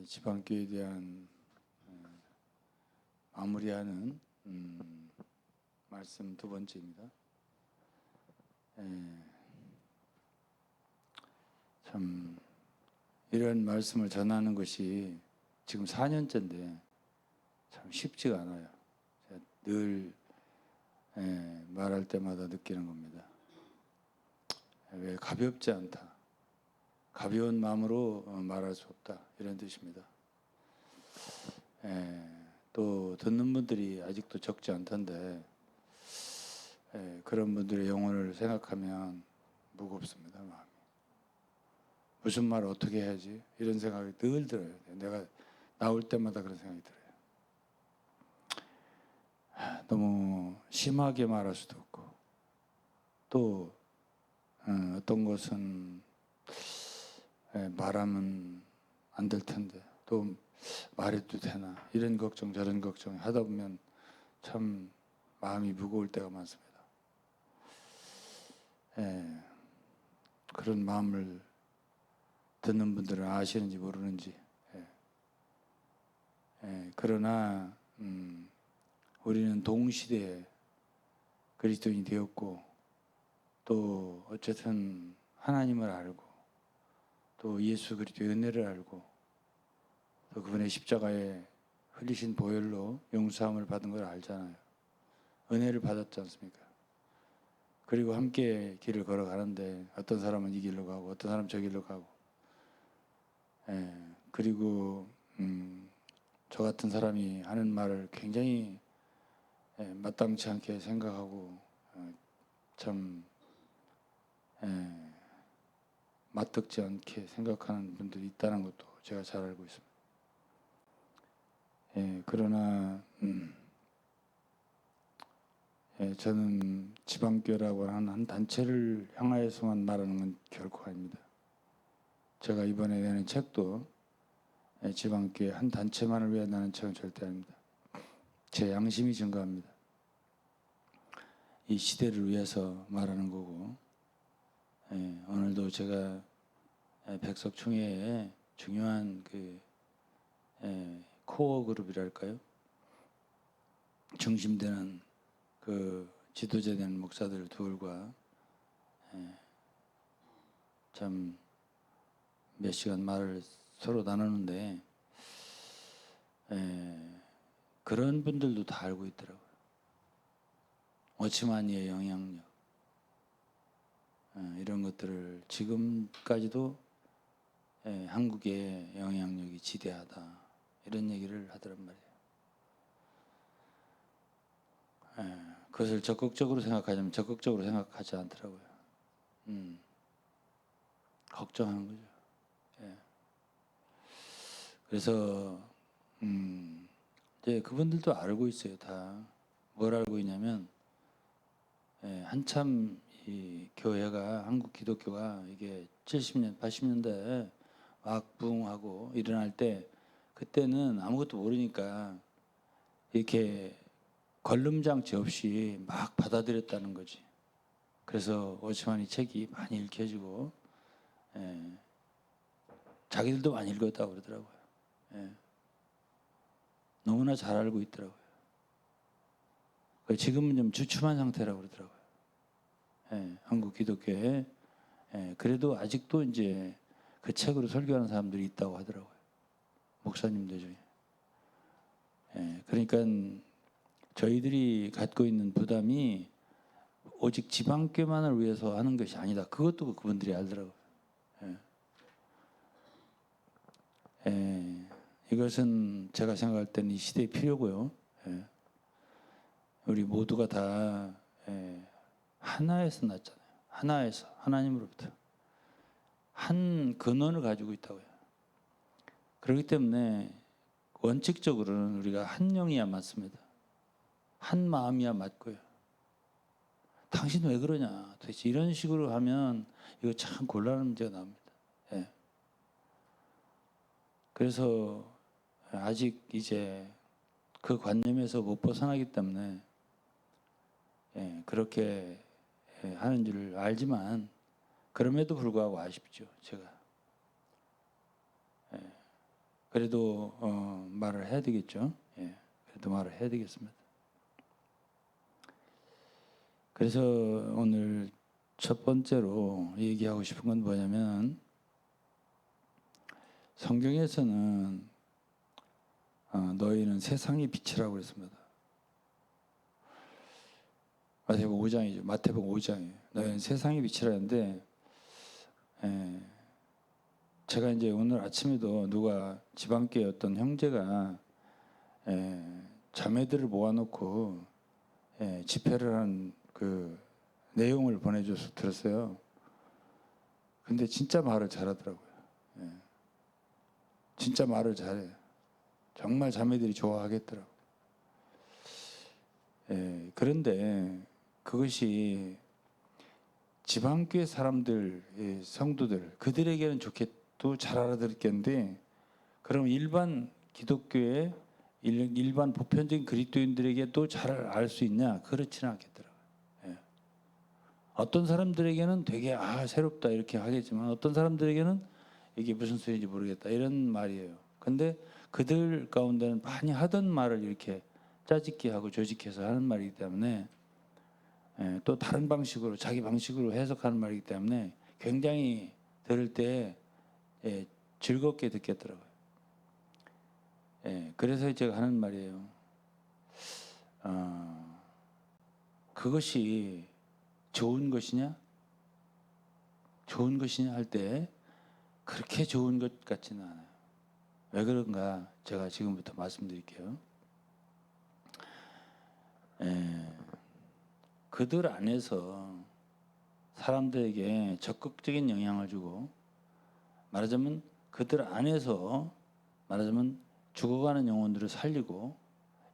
지방교회에 대한 마무리하는 말씀 두 번째입니다. 참 이런 말씀을 전하는 것이 지금 4년째인데 참 쉽지가 않아요. 제가 늘 말할 때마다 느끼는 겁니다. 왜 가볍지 않다. 가벼운 마음으로 말할 수 없다. 이런 뜻입니다. 또 듣는 분들이 아직도 적지 않던데 그런 분들의 영혼을 생각하면 무겁습니다. 마음이. 무슨 말 어떻게 해야지? 이런 생각이 늘 들어요. 내가 나올 때마다 그런 생각이 들어요. 너무 심하게 말할 수도 없고 또 어떤 것은 말하면 안 될 텐데 또 말해도 되나 이런 걱정 저런 걱정 하다 보면 참 마음이 무거울 때가 많습니다. 그런 마음을 듣는 분들은 아시는지 모르는지 그러나 우리는 동시대에 그리스도인이 되었고 또 어쨌든 하나님을 알고 또 예수 그리스도의 은혜를 알고 또 그분의 십자가에 흘리신 보혈로 용서함을 받은 걸 알잖아요. 은혜를 받았지 않습니까? 그리고 함께 길을 걸어가는데 어떤 사람은 이 길로 가고 어떤 사람은 저 길로 가고 그리고 저 같은 사람이 하는 말을 굉장히 마땅치 않게 생각하고 참 맞듣지 않게 생각하는 분들이 있다는 것도 제가 잘 알고 있습니다. 그러나 저는 지방교회라고 하는 한 단체를 향하여서만 말하는 건 결코 아닙니다. 제가 이번에 내는 책도 지방교회 한 단체만을 위해 나는 책은 절대 아닙니다. 제 양심이 증거합니다. 이 시대를 위해서 말하는 거고 오늘도 제가 백석총회에 중요한 그 코어 그룹이랄까요? 중심되는 그 지도자 되는 목사들 둘과 참 몇 시간 말을 서로 나누는데 그런 분들도 다 알고 있더라고요. 워치마니의 영향력 이런 것들을 지금까지도 한국의 영향력이 지대하다 이런 얘기를 하더란 말이에요. 그것을 적극적으로 생각하자면 적극적으로 생각하지 않더라고요. 걱정하는 거죠. 그래서 이제 그분들도 알고 있어요. 다 뭘 알고 있냐면 한참 이 교회가 한국 기독교가 이게 70년, 80년대 막 부흥하고 일어날 때 그때는 아무것도 모르니까 이렇게 걸름장치 없이 막 받아들였다는 거지. 그래서 오스만이 책이 많이 읽혀지고 자기들도 많이 읽었다고 그러더라고요. 너무나 잘 알고 있더라고요. 지금은 좀 주춤한 상태라고 그러더라고요. 한국 기독교에 그래도 아직도 이제 그 책으로 설교하는 사람들이 있다고 하더라고요. 목사님들 중에. 그러니까 저희들이 갖고 있는 부담이 오직 지방교만을 위해서 하는 것이 아니다. 그것도 그분들이 알더라고요. 이것은 제가 생각할 때는 이 시대의 필요고요. 우리 모두가 다 하나에서 났잖아요. 하나에서 하나님으로부터 한 근원을 가지고 있다고요. 그렇기 때문에 원칙적으로는 우리가 한 영이야 맞습니다. 한 마음이야 맞고요. 당신 왜 그러냐? 도대체 이런 식으로 하면 이거 참 곤란한 문제가 나옵니다. 그래서 아직 이제 그 관념에서 못 벗어나기 때문에 그렇게 하는 줄 알지만 그럼에도 불구하고 아쉽죠. 제가 그래도 말을 해야 되겠죠. 예, 그래도 말을 해야 되겠습니다. 그래서 오늘 첫 번째로 얘기하고 싶은 건 뭐냐면 성경에서는 너희는 세상의 빛이라고 그랬습니다. 마태복음 5장이죠. 마태복음 5장이에요. 너희는 세상의 빛이라는데 제가 이제 오늘 아침에도 누가 지방교회 어떤 형제가 자매들을 모아놓고 집회를 한 그 내용을 보내줘서 들었어요. 근데 진짜 말을 잘하더라고요. 진짜 말을 잘해요. 정말 자매들이 좋아하겠더라고요. 그런데 그것이 지방교회 사람들, 성도들, 그들에게는 좋겠도 잘 알아들었겠는데 그럼 일반 기독교의 일반 보편적인 그리스도인들에게도 잘 알 수 있냐? 그렇지는 않겠더라고요. 어떤 사람들에게는 되게 새롭다 이렇게 하겠지만 어떤 사람들에게는 이게 무슨 소리인지 모르겠다 이런 말이에요. 근데 그들 가운데는 많이 하던 말을 이렇게 짜집기 하고 조직해서 하는 말이기 때문에 또 다른 방식으로 자기 방식으로 해석하는 말이기 때문에 굉장히 들을 때 즐겁게 듣겠더라고요. 그래서 제가 하는 말이에요. 그것이 좋은 것이냐? 좋은 것이냐 할 때 그렇게 좋은 것 같지는 않아요. 왜 그런가? 제가 지금부터 말씀드릴게요. 그들 안에서 사람들에게 적극적인 영향을 주고 말하자면 그들 안에서 말하자면 죽어가는 영혼들을 살리고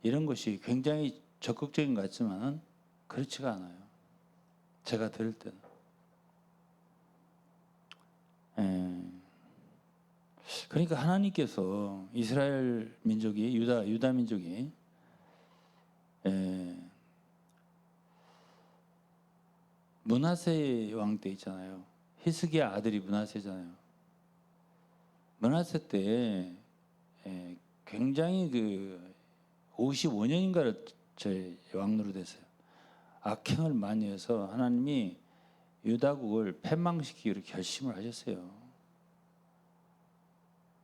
이런 것이 굉장히 적극적인 것 같지만 그렇지가 않아요. 제가 들을 때는. 그러니까 하나님께서 이스라엘 민족이 유다 민족이 므낫세 왕 때 있잖아요. 히스기야 아들이 므낫세잖아요. 므낫세 때 굉장히 55년인가를 제 왕으로 됐어요. 악행을 많이 해서 하나님이 유다국을 패망시키기로 결심을 하셨어요.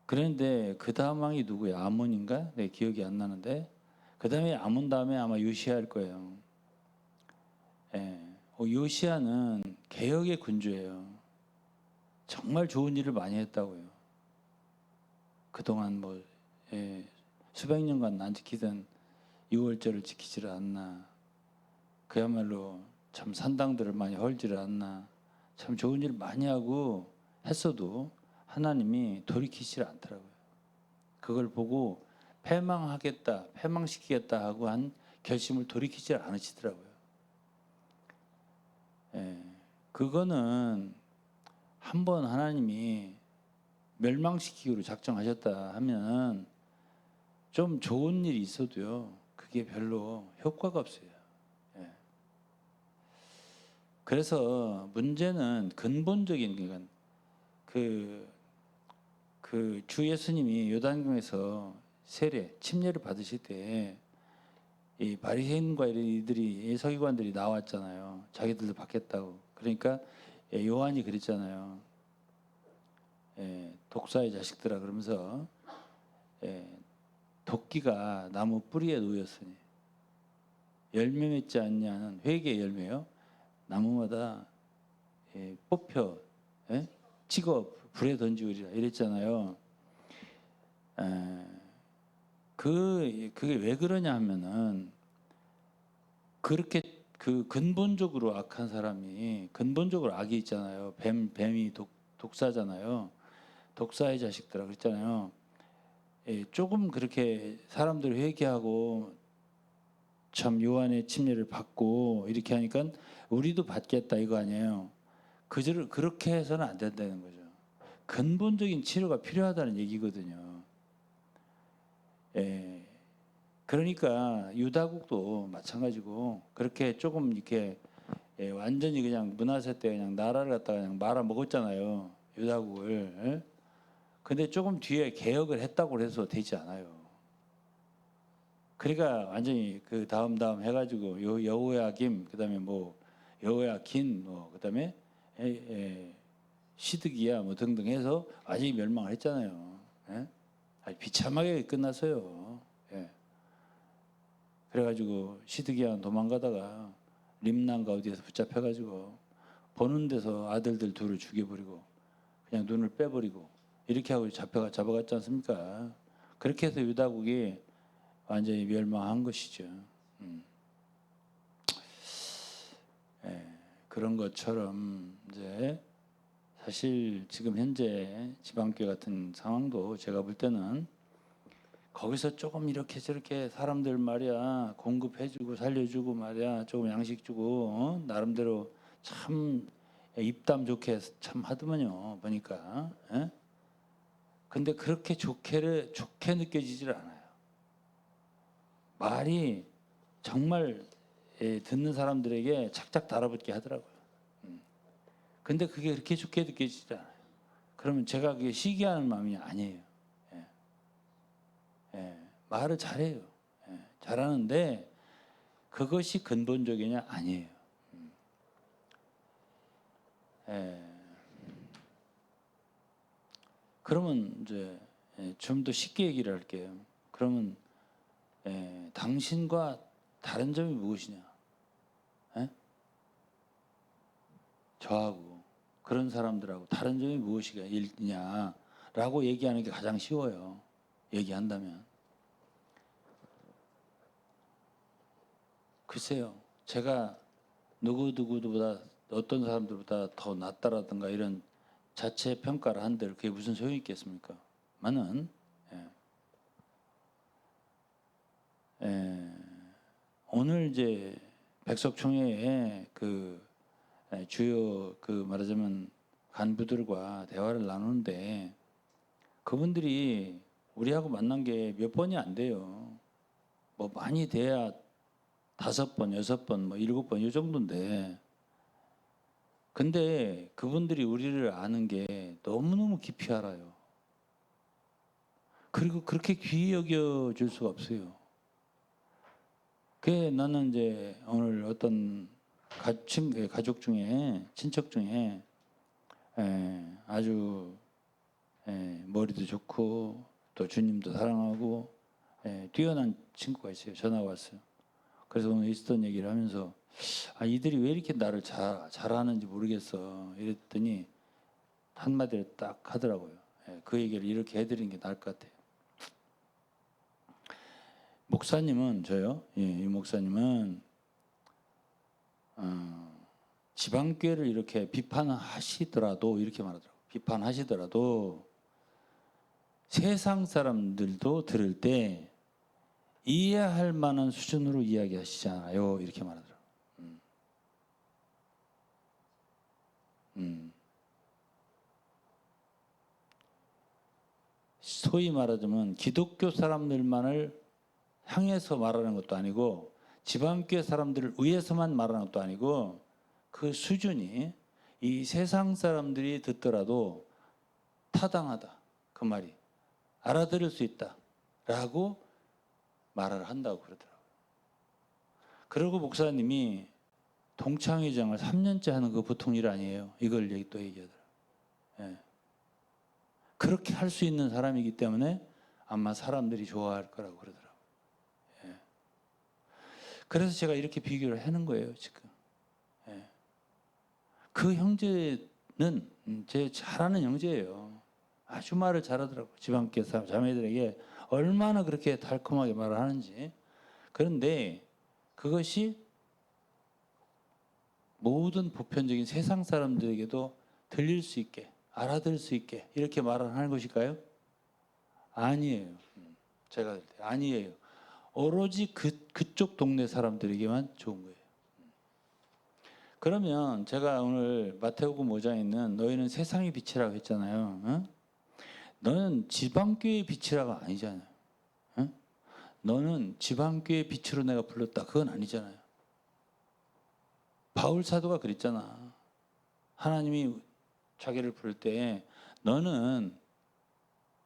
그런데 그 다음 왕이 누구야? 아몬인가? 내 기억이 안 나는데 그 다음에 아몬 다음에 아마 요시야일 거예요. 요시야는 개혁의 군주예요. 정말 좋은 일을 많이 했다고요. 그동안 수백 년간 안 지키던 유월절을 지키지를 않나. 그야말로 참 산당들을 많이 헐지를 않나. 참 좋은 일 많이 하고 했어도 하나님이 돌이키지를 않더라고요. 그걸 보고 패망하겠다, 패망시키겠다 하고 한 결심을 돌이키지 않으시더라고요. 그거는 한번 하나님이 멸망시키기로 작정하셨다 하면 좀 좋은 일이 있어도요, 그게 별로 효과가 없어요. 그래서 문제는 근본적인 건 그 주 예수님이 요단강에서 침례를 받으실 때 이 바리새인과 이들이 서기관들이 나왔잖아요. 자기들도 받겠다고. 그러니까 요한이 그랬잖아요. 독사의 자식들아 그러면서 도끼가 나무 뿌리에 놓였으니 열매 맺지 않냐는 회개의 열매요. 나무마다 뽑혀 찍어 불에 던지우리라 이랬잖아요. 그게 왜 그러냐 하면은 그렇게 그 근본적으로 악한 사람이 근본적으로 악이 있잖아요. 뱀이 독사잖아요. 독사의 자식들아 그랬잖아요. 조금 그렇게 사람들 회개하고 참 요한의 침례를 받고 이렇게 하니까 우리도 받겠다 이거 아니에요. 그렇게 해서는 안 된다는 거죠. 근본적인 치료가 필요하다는 얘기거든요. 그러니까 유다국도 마찬가지고 그렇게 조금 이렇게 완전히 그냥 므낫세 때 그냥 나라를 갖다가 그냥 말아 먹었잖아요. 유다국을. 근데 조금 뒤에 개혁을 했다고 해서 되지 않아요. 그러니까 완전히 그 다음 해가지고 여호야김 그다음에 뭐 여호야긴 뭐 그다음에 시드기야 뭐 등등 해서 완전히 멸망을 했잖아요. 예? 아주 비참하게 끝났어요. 예. 그래가지고 시드기야는 도망가다가 림난가 어디에서 붙잡혀가지고 보는 데서 아들들 둘을 죽여버리고 그냥 눈을 빼버리고 이렇게 하고 잡아갔지 않습니까? 그렇게 해서 유다국이 완전히 멸망한 것이죠. 예, 그런 것처럼 이제 사실 지금 현재 지방교회 같은 상황도 제가 볼 때는 거기서 조금 이렇게 저렇게 사람들 말이야 공급해주고 살려주고 말이야 조금 양식 주고 나름대로 참 입담 좋게 참 하더만요 보니까. 예? 근데 그렇게 좋게 느껴지질 않아요. 말이 정말 듣는 사람들에게 착착 달아붙게 하더라고요. 근데 그게 그렇게 좋게 느껴지지 않아요. 그러면 제가 그게 시기하는 마음이 아니에요. 예. 예. 말을 잘해요. 예. 잘하는데 그것이 근본적이냐 아니에요. 예. 그러면 이제 좀 더 쉽게 얘기를 할게요. 그러면 당신과 다른 점이 무엇이냐? 예? 저하고 그런 사람들하고 다른 점이 무엇이냐라고 얘기하는 게 가장 쉬워요. 얘기한다면. 글쎄요. 제가 누구보다 어떤 사람들보다 더 낫다라든가 이런 자체 평가를 한들 그게 무슨 소용이 있겠습니까? 많은 오늘 이제 백석총회에 그 주요 그 말하자면 간부들과 대화를 나누는데 그분들이 우리하고 만난 게 몇 번이 안 돼요. 뭐 많이 돼야 5번, 6번, 뭐 7번 이 정도인데 근데 그분들이 우리를 아는 게 너무너무 깊이 알아요. 그리고 그렇게 귀히 여겨줄 수가 없어요. 그게 나는 이제 오늘 어떤 가족 중에 친척 중에 아주 머리도 좋고 또 주님도 사랑하고 뛰어난 친구가 있어요. 전화가 왔어요. 그래서 오늘 있었던 얘기를 하면서 이들이 왜 이렇게 나를 잘하는지 모르겠어. 이랬더니 한마디를 딱 하더라고요. 그 얘기를 이렇게 해드리는 게 나을 것 같아요. 목사님은 저요. 이 목사님은 지방교회를 이렇게 비판하시더라도 이렇게 말하더라고요. 비판하시더라도 세상 사람들도 들을 때 이해할 만한 수준으로 이야기하시잖아요. 이렇게 말하더라고요. 소위 말하자면 기독교 사람들만을 향해서 말하는 것도 아니고 지방교회 사람들을 위해서만 말하는 것도 아니고 그 수준이 이 세상 사람들이 듣더라도 타당하다. 그 말이 알아들을 수 있다라고 말을 한다고 그러더라고요. 그리고 목사님이 동창회장을 3년째 하는 거 보통 일 아니에요. 이걸 또 얘기하더라고요. 예. 그렇게 할 수 있는 사람이기 때문에 아마 사람들이 좋아할 거라고 그러더라고요. 예. 그래서 제가 이렇게 비교를 하는 거예요, 지금. 예. 그 형제는 제 잘하는 형제예요. 아주 말을 잘하더라고요. 지방교 자매들에게 얼마나 그렇게 달콤하게 말을 하는지. 그런데 그것이 모든 보편적인 세상 사람들에게도 들릴 수 있게 알아들을 수 있게 이렇게 말을 하는 것일까요? 아니에요. 제가 볼 때 아니에요. 오로지 그쪽 동네 사람들에게만 좋은 거예요. 그러면 제가 오늘 마태복음 5장에 있는 너희는 세상의 빛이라고 했잖아요. 어? 너는 지방교회의 빛이라고 아니잖아요. 어? 너는 지방교회의 빛으로 내가 불렀다. 그건 아니잖아요. 바울 사도가 그랬잖아. 하나님이 자기를 부를 때 너는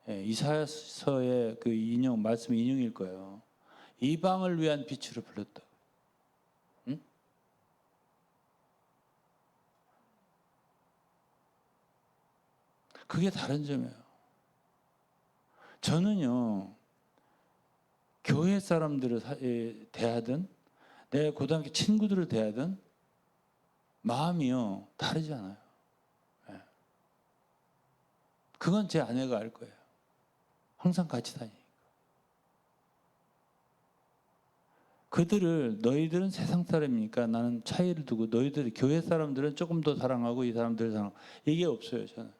이사야서의 그 인용 말씀 인용일 거예요. 이방을 위한 빛으로 불렀다. 응? 그게 다른 점이에요. 저는요, 교회 사람들을 대하든 내 고등학교 친구들을 대하든 마음이요 다르지 않아요. 그건 제 아내가 알 거예요. 항상 같이 다니니까. 그들을 너희들은 세상 사람이니까 나는 차이를 두고 너희들 교회 사람들은 조금 더 사랑하고 이 사람들을 사랑하고 이게 없어요. 저는.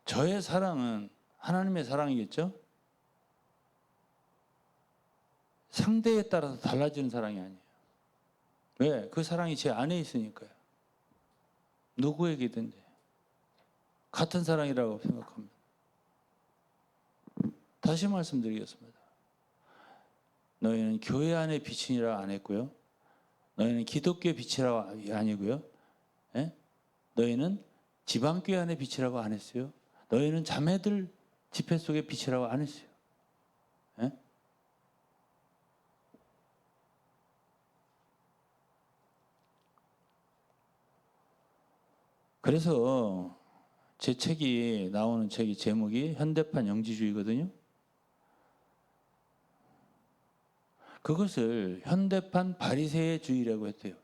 저의 사랑은 하나님의 사랑이겠죠? 상대에 따라서 달라지는 사랑이 아니에요. 왜? 그 사랑이 제 안에 있으니까요. 누구에게든지 같은 사랑이라고 생각합니다. 다시 말씀드리겠습니다. 너희는 교회 안의 빛이라 안 했고요. 너희는 기독교의 빛이라고 아니고요. 예? 너희는 지방교회 안의 빛이라고 안 했어요. 너희는 자매들 집회 속의 빛이라고 안 했어요. 예? 그래서 제 책이 나오는 책이 제목이 현대판 영지주의거든요. 그것을 현대판 바리새주의라고 했대요.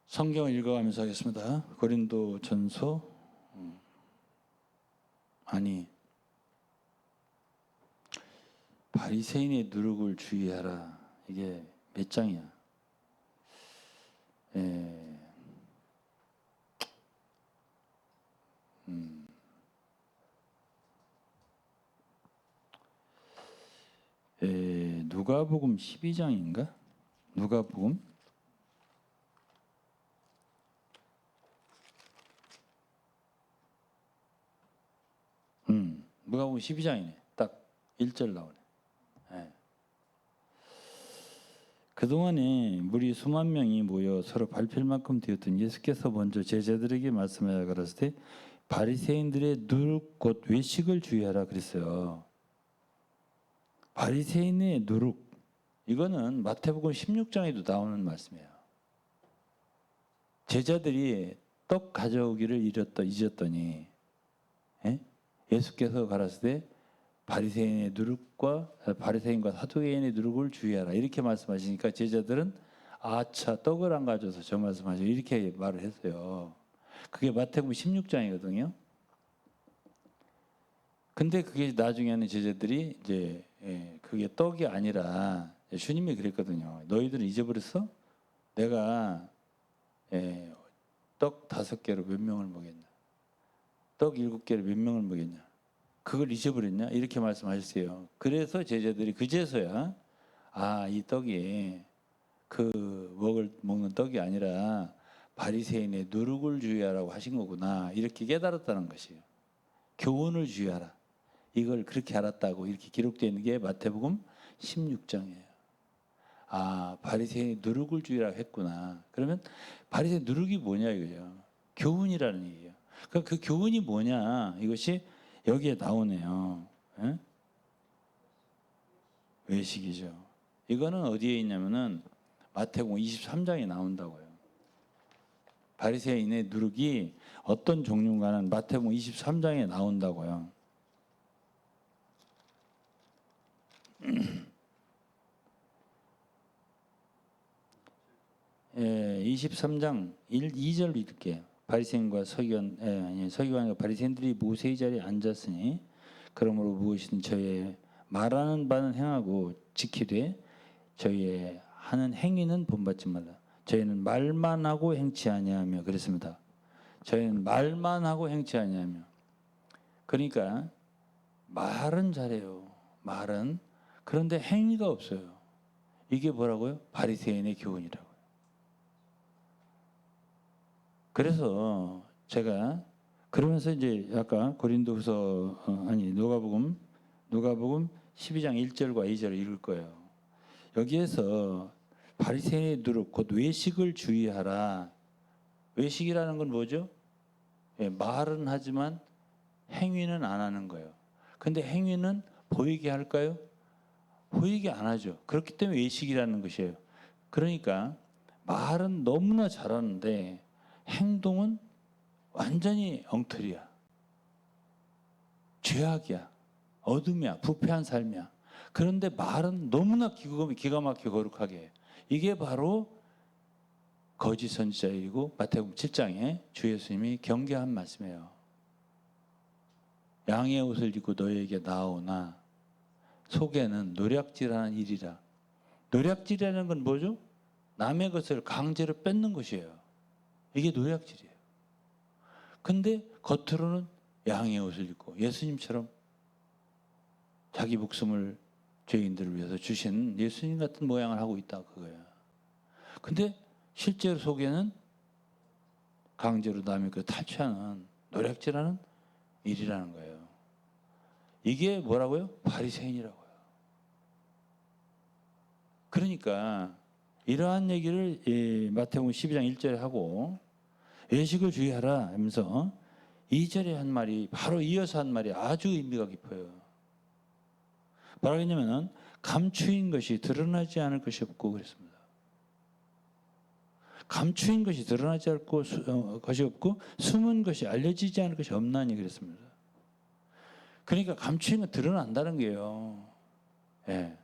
성경을 읽어가면서 하겠습니다. 고린도전서 바리새인의 누룩을 주의하라. 이게 몇 장이야? 누가복음 12장인가? 누가복음? 누가복음 12장이네. 딱 1절 나오네. 예. 그동안에 무리 수만 명이 모여 서로 밟힐 만큼 되었던 예수께서 먼저 제자들에게 말씀하여 가라사대 바리새인들의 누룩 곧 외식을 주의하라 그랬어요. 바리새인의 누룩 이거는 마태복음 16장에도 나오는 말씀이에요. 제자들이 떡 가져오기를 잊었더니 예수께서 가라사대 바리새인과 사두개인의 누룩을 주의하라 이렇게 말씀하시니까 제자들은 아차 떡을 안 가져서 저 말씀하셔 이렇게 말을 했어요. 그게 마태복음 16장이거든요. 근데 그게 나중에는 제자들이 이제 그게 떡이 아니라 주님이 그랬거든요. 너희들은 잊어버렸어? 내가 떡 5개로 몇 명을 먹였냐? 떡 7개로 몇 명을 먹였냐? 그걸 잊어버렸냐? 이렇게 말씀하셨어요. 그래서 제자들이 그제서야 이 떡이 먹는 떡이 아니라 바리새인의 누룩을 주의하라고 하신 거구나 이렇게 깨달았다는 것이에요. 교훈을 주의하라. 이걸 그렇게 알았다고 이렇게 기록되어 있는 게 마태복음 16장이에요. 바리새인이 누룩을 주의라고 했구나. 그러면 바리새인 누룩이 뭐냐 이거예요. 교훈이라는 얘기예요. 그 교훈이 뭐냐 이것이 여기에 나오네요. 에? 외식이죠. 이거는 어디에 있냐면은 마태복음 23장에 나온다고요. 바리새인의 누룩이 어떤 종류인가는 마태복음 23장에 나온다고요. 23장 2절 읽을게요. 바리새인과 서기관과 바리새인들이 모세의 자리에 앉았으니 그러므로 무엇이든 저의 말하는 바는 행하고 지키되 저희의 하는 행위는 본받지 말라. 저희는 말만 하고 행치 아니하며 그랬습니다. 저희는 말만 하고 행치 아니하며 그러니까 말은 잘해요. 말은 그런데 행위가 없어요. 이게 뭐라고요? 바리새인의 교훈이라고요. 그래서 제가 그러면서 이제 아까 누가복음 12장 1절과 2절을 읽을 거예요. 여기에서 바리새인의 누룩 곧 외식을 주의하라. 외식이라는 건 뭐죠? 말은 하지만 행위는 안 하는 거예요. 근데 행위는 보이게 할까요? 보이게 안 하죠. 그렇기 때문에 외식이라는 것이에요. 그러니까 말은 너무나 잘하는데 행동은 완전히 엉터리야. 죄악이야. 어둠이야. 부패한 삶이야. 그런데 말은 너무나 기가 막히게 거룩하게 해요. 이게 바로 거짓 선지자이고 마태복음 7장에 주 예수님이 경계한 말씀이에요. 양의 옷을 입고 너희에게 나오나 속에는 노략질하는 일이라. 노략질이라는 건 뭐죠? 남의 것을 강제로 뺏는 것이에요. 이게 노략질이에요. 근데 겉으로는 양의 옷을 입고 예수님처럼 자기 목숨을 죄인들을 위해서 주신 예수님 같은 모양을 하고 있다 그거예요. 근데 실제로 속에는 강제로 남의 그 탈취하는 노략질하는 일이라는 거예요. 이게 뭐라고요? 바리새인이라고요. 그러니까 이러한 얘기를 마태복음 12장 1절에 하고 외식을 주의하라 하면서 2절에 한 말이 바로 이어서 한 말이 아주 의미가 깊어요. 뭐라겠냐면 감추인 것이 드러나지 않을 것이 없고 그랬습니다. 감추인 것이 드러나지 않을 것이 없고 숨은 것이 알려지지 않을 것이 없나니 그랬습니다. 그러니까 감추인 건 드러난다는 거예요. 예.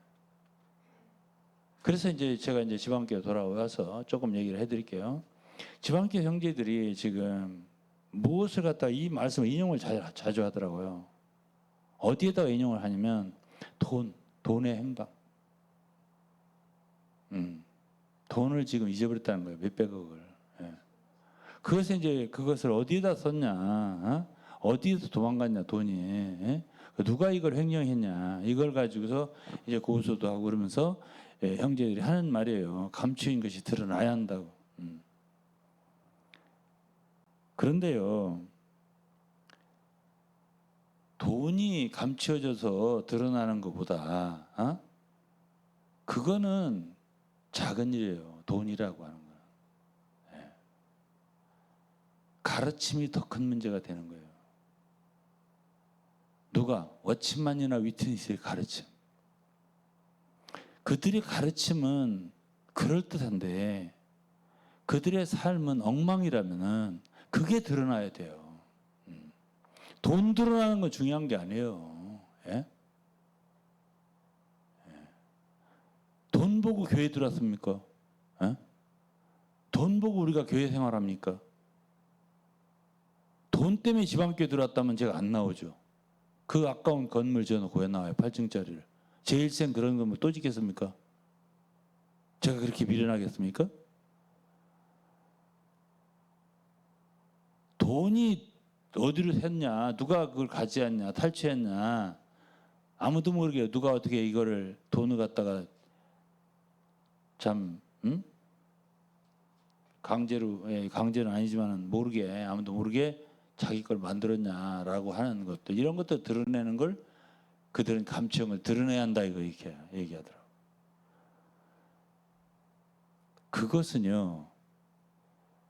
그래서 이제 제가 이제 지방교회 돌아와서 조금 얘기를 해드릴게요. 지방교회 형제들이 지금 무엇을 갖다가 이 말씀을 인용을 자주 하더라고요. 어디에다가 인용을 하냐면 돈의 행방. 돈을 지금 잊어버렸다는 거예요. 몇백억을. 예. 그것을 어디에다 썼냐? 어디에서 도망갔냐 돈이. 예? 누가 이걸 횡령했냐? 이걸 가지고서 이제 고소도 하고 그러면서 형제들이 하는 말이에요. 감추인 것이 드러나야 한다고. 그런데요. 돈이 감추어져서 드러나는 것보다 그거는 작은 일이에요. 돈이라고 하는 거는. 예. 가르침이 더 큰 문제가 되는 거예요. 누가? 워치만이나 위트니스의 가르침. 그들의 가르침은 그럴듯한데 그들의 삶은 엉망이라면은 그게 드러나야 돼요. 돈 드러나는 건 중요한 게 아니에요. 예? 예. 돈 보고 교회 들어왔습니까? 예? 돈 보고 우리가 교회 생활합니까? 돈 때문에 지방교회 들어왔다면 제가 안 나오죠. 그 아까운 건물 지어놓고 왜 나와요? 8층짜리를. 제 일생 그런 거 뭐 또 짓겠습니까? 제가 그렇게 미련하겠습니까? 돈이 어디로 샜냐? 누가 그걸 가져왔냐? 탈취했냐? 아무도 모르게 누가 어떻게 이거를 돈을 갖다가 참 강제는 아니지만은 모르게 아무도 모르게 자기 걸 만들었냐라고 하는 것들 이런 것들 드러내는 걸 그들은 감추는 걸 드러내야 한다 이거 이렇게 얘기하더라고. 그것은요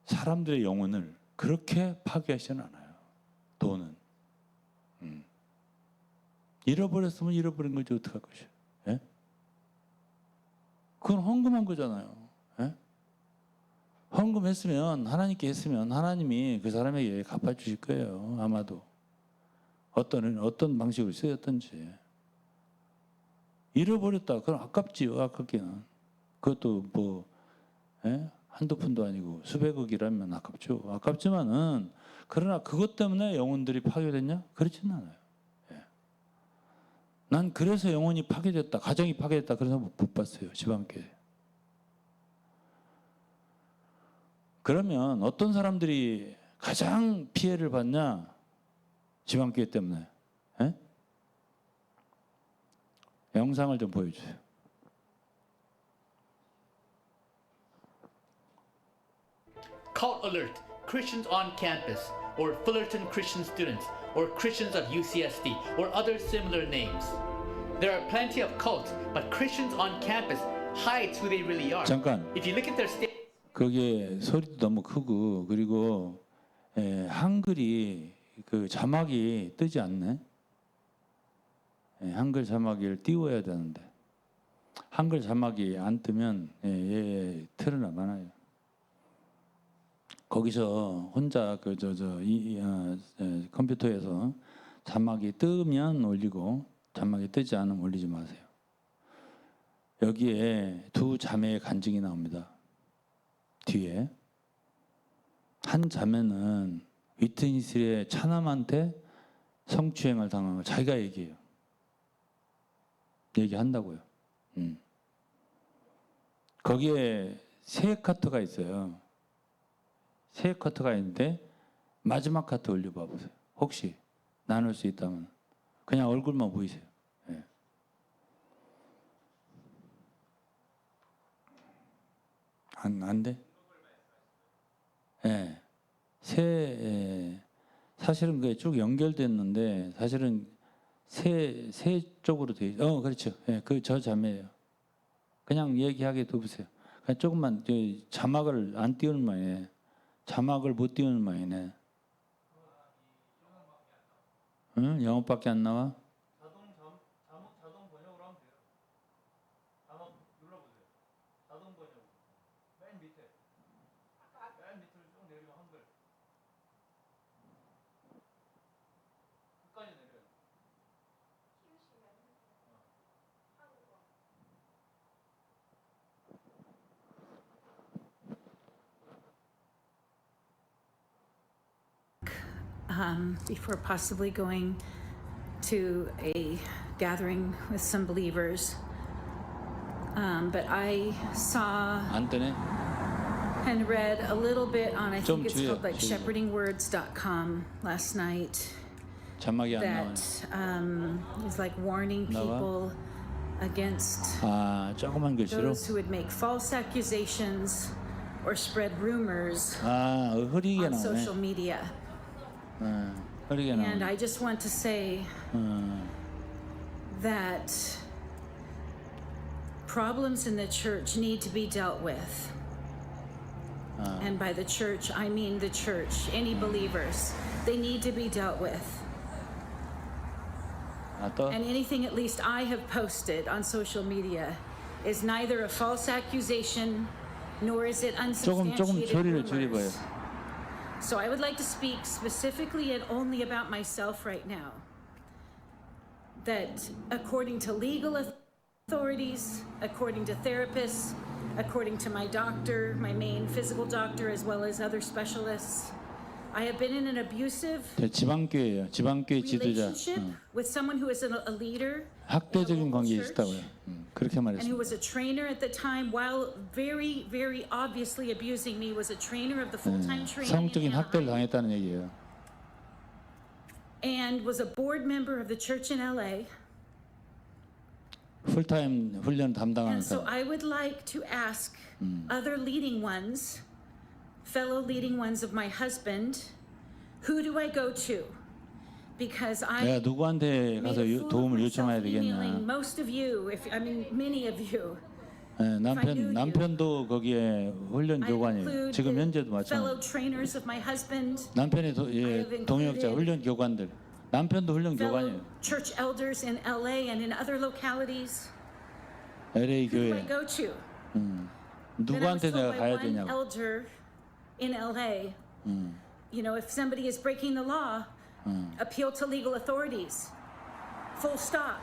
사람들의 영혼을 그렇게 파괴하지는 않아요. 돈은 잃어버렸으면 잃어버린 거지 어떡할 것이야. 예? 그건 헌금한 거잖아요. 예? 헌금했으면 하나님께 했으면 하나님이 그 사람에게 갚아주실 거예요. 아마도 어떤 방식으로 쓰였든지. 잃어버렸다. 그럼 아깝지요. 아깝기는. 그것도 뭐 한두 푼도 아니고 수백억이라면 아깝죠. 아깝지만은 그러나 그것 때문에 영혼들이 파괴됐냐? 그렇지는 않아요. 예. 난 그래서 영혼이 파괴됐다. 가정이 파괴됐다. 그래서 못 봤어요. 지방교회. 그러면 어떤 사람들이 가장 피해를 받냐? 지방교회 때문에. 예? 영상을 좀 보여주세요. Cult alert! Christians on campus, or Fullerton Christian students, or Christians of UCSD, or other similar names. There are plenty of cults, but Christians on campus hides who they really are. 잠깐. If you look at their state. 거기에 소리도 너무 크고 그리고 한글이 그 자막이 뜨지 않네. 한글 자막을 띄워야 되는데 한글 자막이 안 뜨면 틀어나 많아요. 거기서 혼자 컴퓨터에서 자막이 뜨면 올리고 자막이 뜨지 않으면 올리지 마세요. 여기에 두 자매의 간증이 나옵니다. 뒤에 한 자매는 위트니스의 차남한테 성추행을 당한 걸 자기가 얘기한다고요. 거기에 세 카트가 있어요. 세 카트가 있는데 마지막 카트 올려봐 보세요. 혹시 나눌 수 있다면 그냥 얼굴만 보이세요. 안 돼? 사실은 그게 쭉 연결됐는데 사실은 세 쪽으로 돼. 그렇죠. 그 저 자매예요. 그냥 얘기하게 둬보세요. 그냥 조금만 자막을 안 띄우는 모양이네. 자막을 못 띄우는 모양이네. 응? 영어밖에 안 나와? 자동 번역으로 하면 돼요. 자막 눌러보세요. 자동 번역. 맨 밑으로 쭉 내리면 한글. 끝까지 내려요. Before possibly going to a gathering with some believers. But I saw 안 되네. and read a little bit on, I 좀 think it's 주의해, called like 주의해. shepherdingwords.com last night. 자막이 안 나와요. That is like warning 나와? people against 조그만 글씨로. those who would make false accusations or spread rumors 흐리게 on 나오네. social media. 흐리게 And 나오네. I just want to say that problems in the church need to be dealt with. And by the church, I mean the church, any believers. They need to be dealt with. 또 And anything at least I have posted on social media is neither a false accusation nor is it 조금 unsubstantiated 소리를 줄여봐요. rumors. So I would like to speak specifically and only about myself right now. That according to legal authorities, according to therapists, according to my doctor, my main physical doctor, as well as other specialists, I have been in an abusive 지방교회예요. 지방교회 지도자. relationship with someone who is a leader 학대적인 in a 관계 local 있었다고요. church, 그렇게 and who 말했습니다. was a trainer at the time, while very, very obviously abusing me, was a trainer of the full-time training 성적인 in 학대를 Anaheim, 당했다는 얘기예요. and was a board member of the church in LA. 풀타임 훈련 담당하는 And so 사람. I would like to ask other leading ones, fellow leading ones of my husband, who do I go to? Because 내가 I 누구한테 made 가서 a fool of 도움을 myself 요청해야 emailing 되겠냐. most of you, many of you. 남편도 거기에 훈련 I 교관이에요. include 지금 the 현재도 fellow 마찬가지. trainers of my husband, 남편의 have 동역자 included 훈련 교관들. 남편도 훈련 fellow 교관이에요. church elders in LA and in other localities. LA Who do I 교회. go to? Then I was 누구한테 told 내가 by 가야 one 되냐고. elder in LA, if somebody is breaking the law, appeal to legal authorities. Full stop.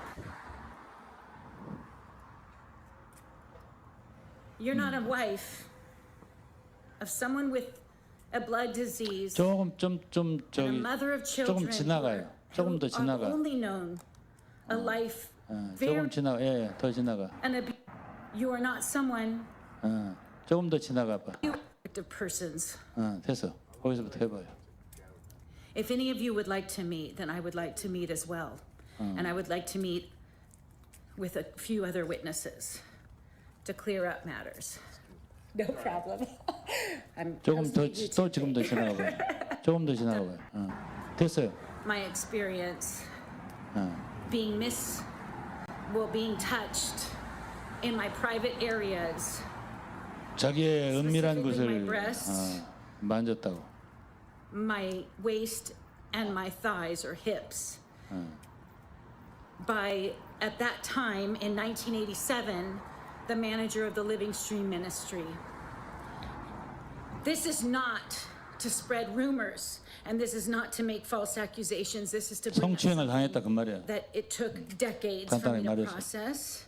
You're not a wife of someone with a blood disease 조금 좀 and a 저기 mother of children 조금 지나가요. 조금 더 who 지나가. are only known a life 조금 very 지나가. 더 지나가. you are not someone 조금 더 지나가 봐. of persons. 됐어. 거기서부터 해봐요. If any of you would like to meet, then I would like to meet as well. And I would like to meet with a few other witnesses to clear up matters. No problem. I'm 조금 더 hosting you 또 지금 더 today. 지나가 봐요. 조금 더 지나가 봐요. 됐어요. My experience 어. being being touched in my private areas 자기의 은밀한 Specifically 곳을 my breasts. 만졌다고. my waist and my thighs or hips. By, at that time in 1987, the manager of the Living Stream Ministry. This is not to spread rumors, and this is not to make false accusations. This is to bring us 성추행을 당했다 그 말이야. that it took decades for 간단하게 me to 말해서. process,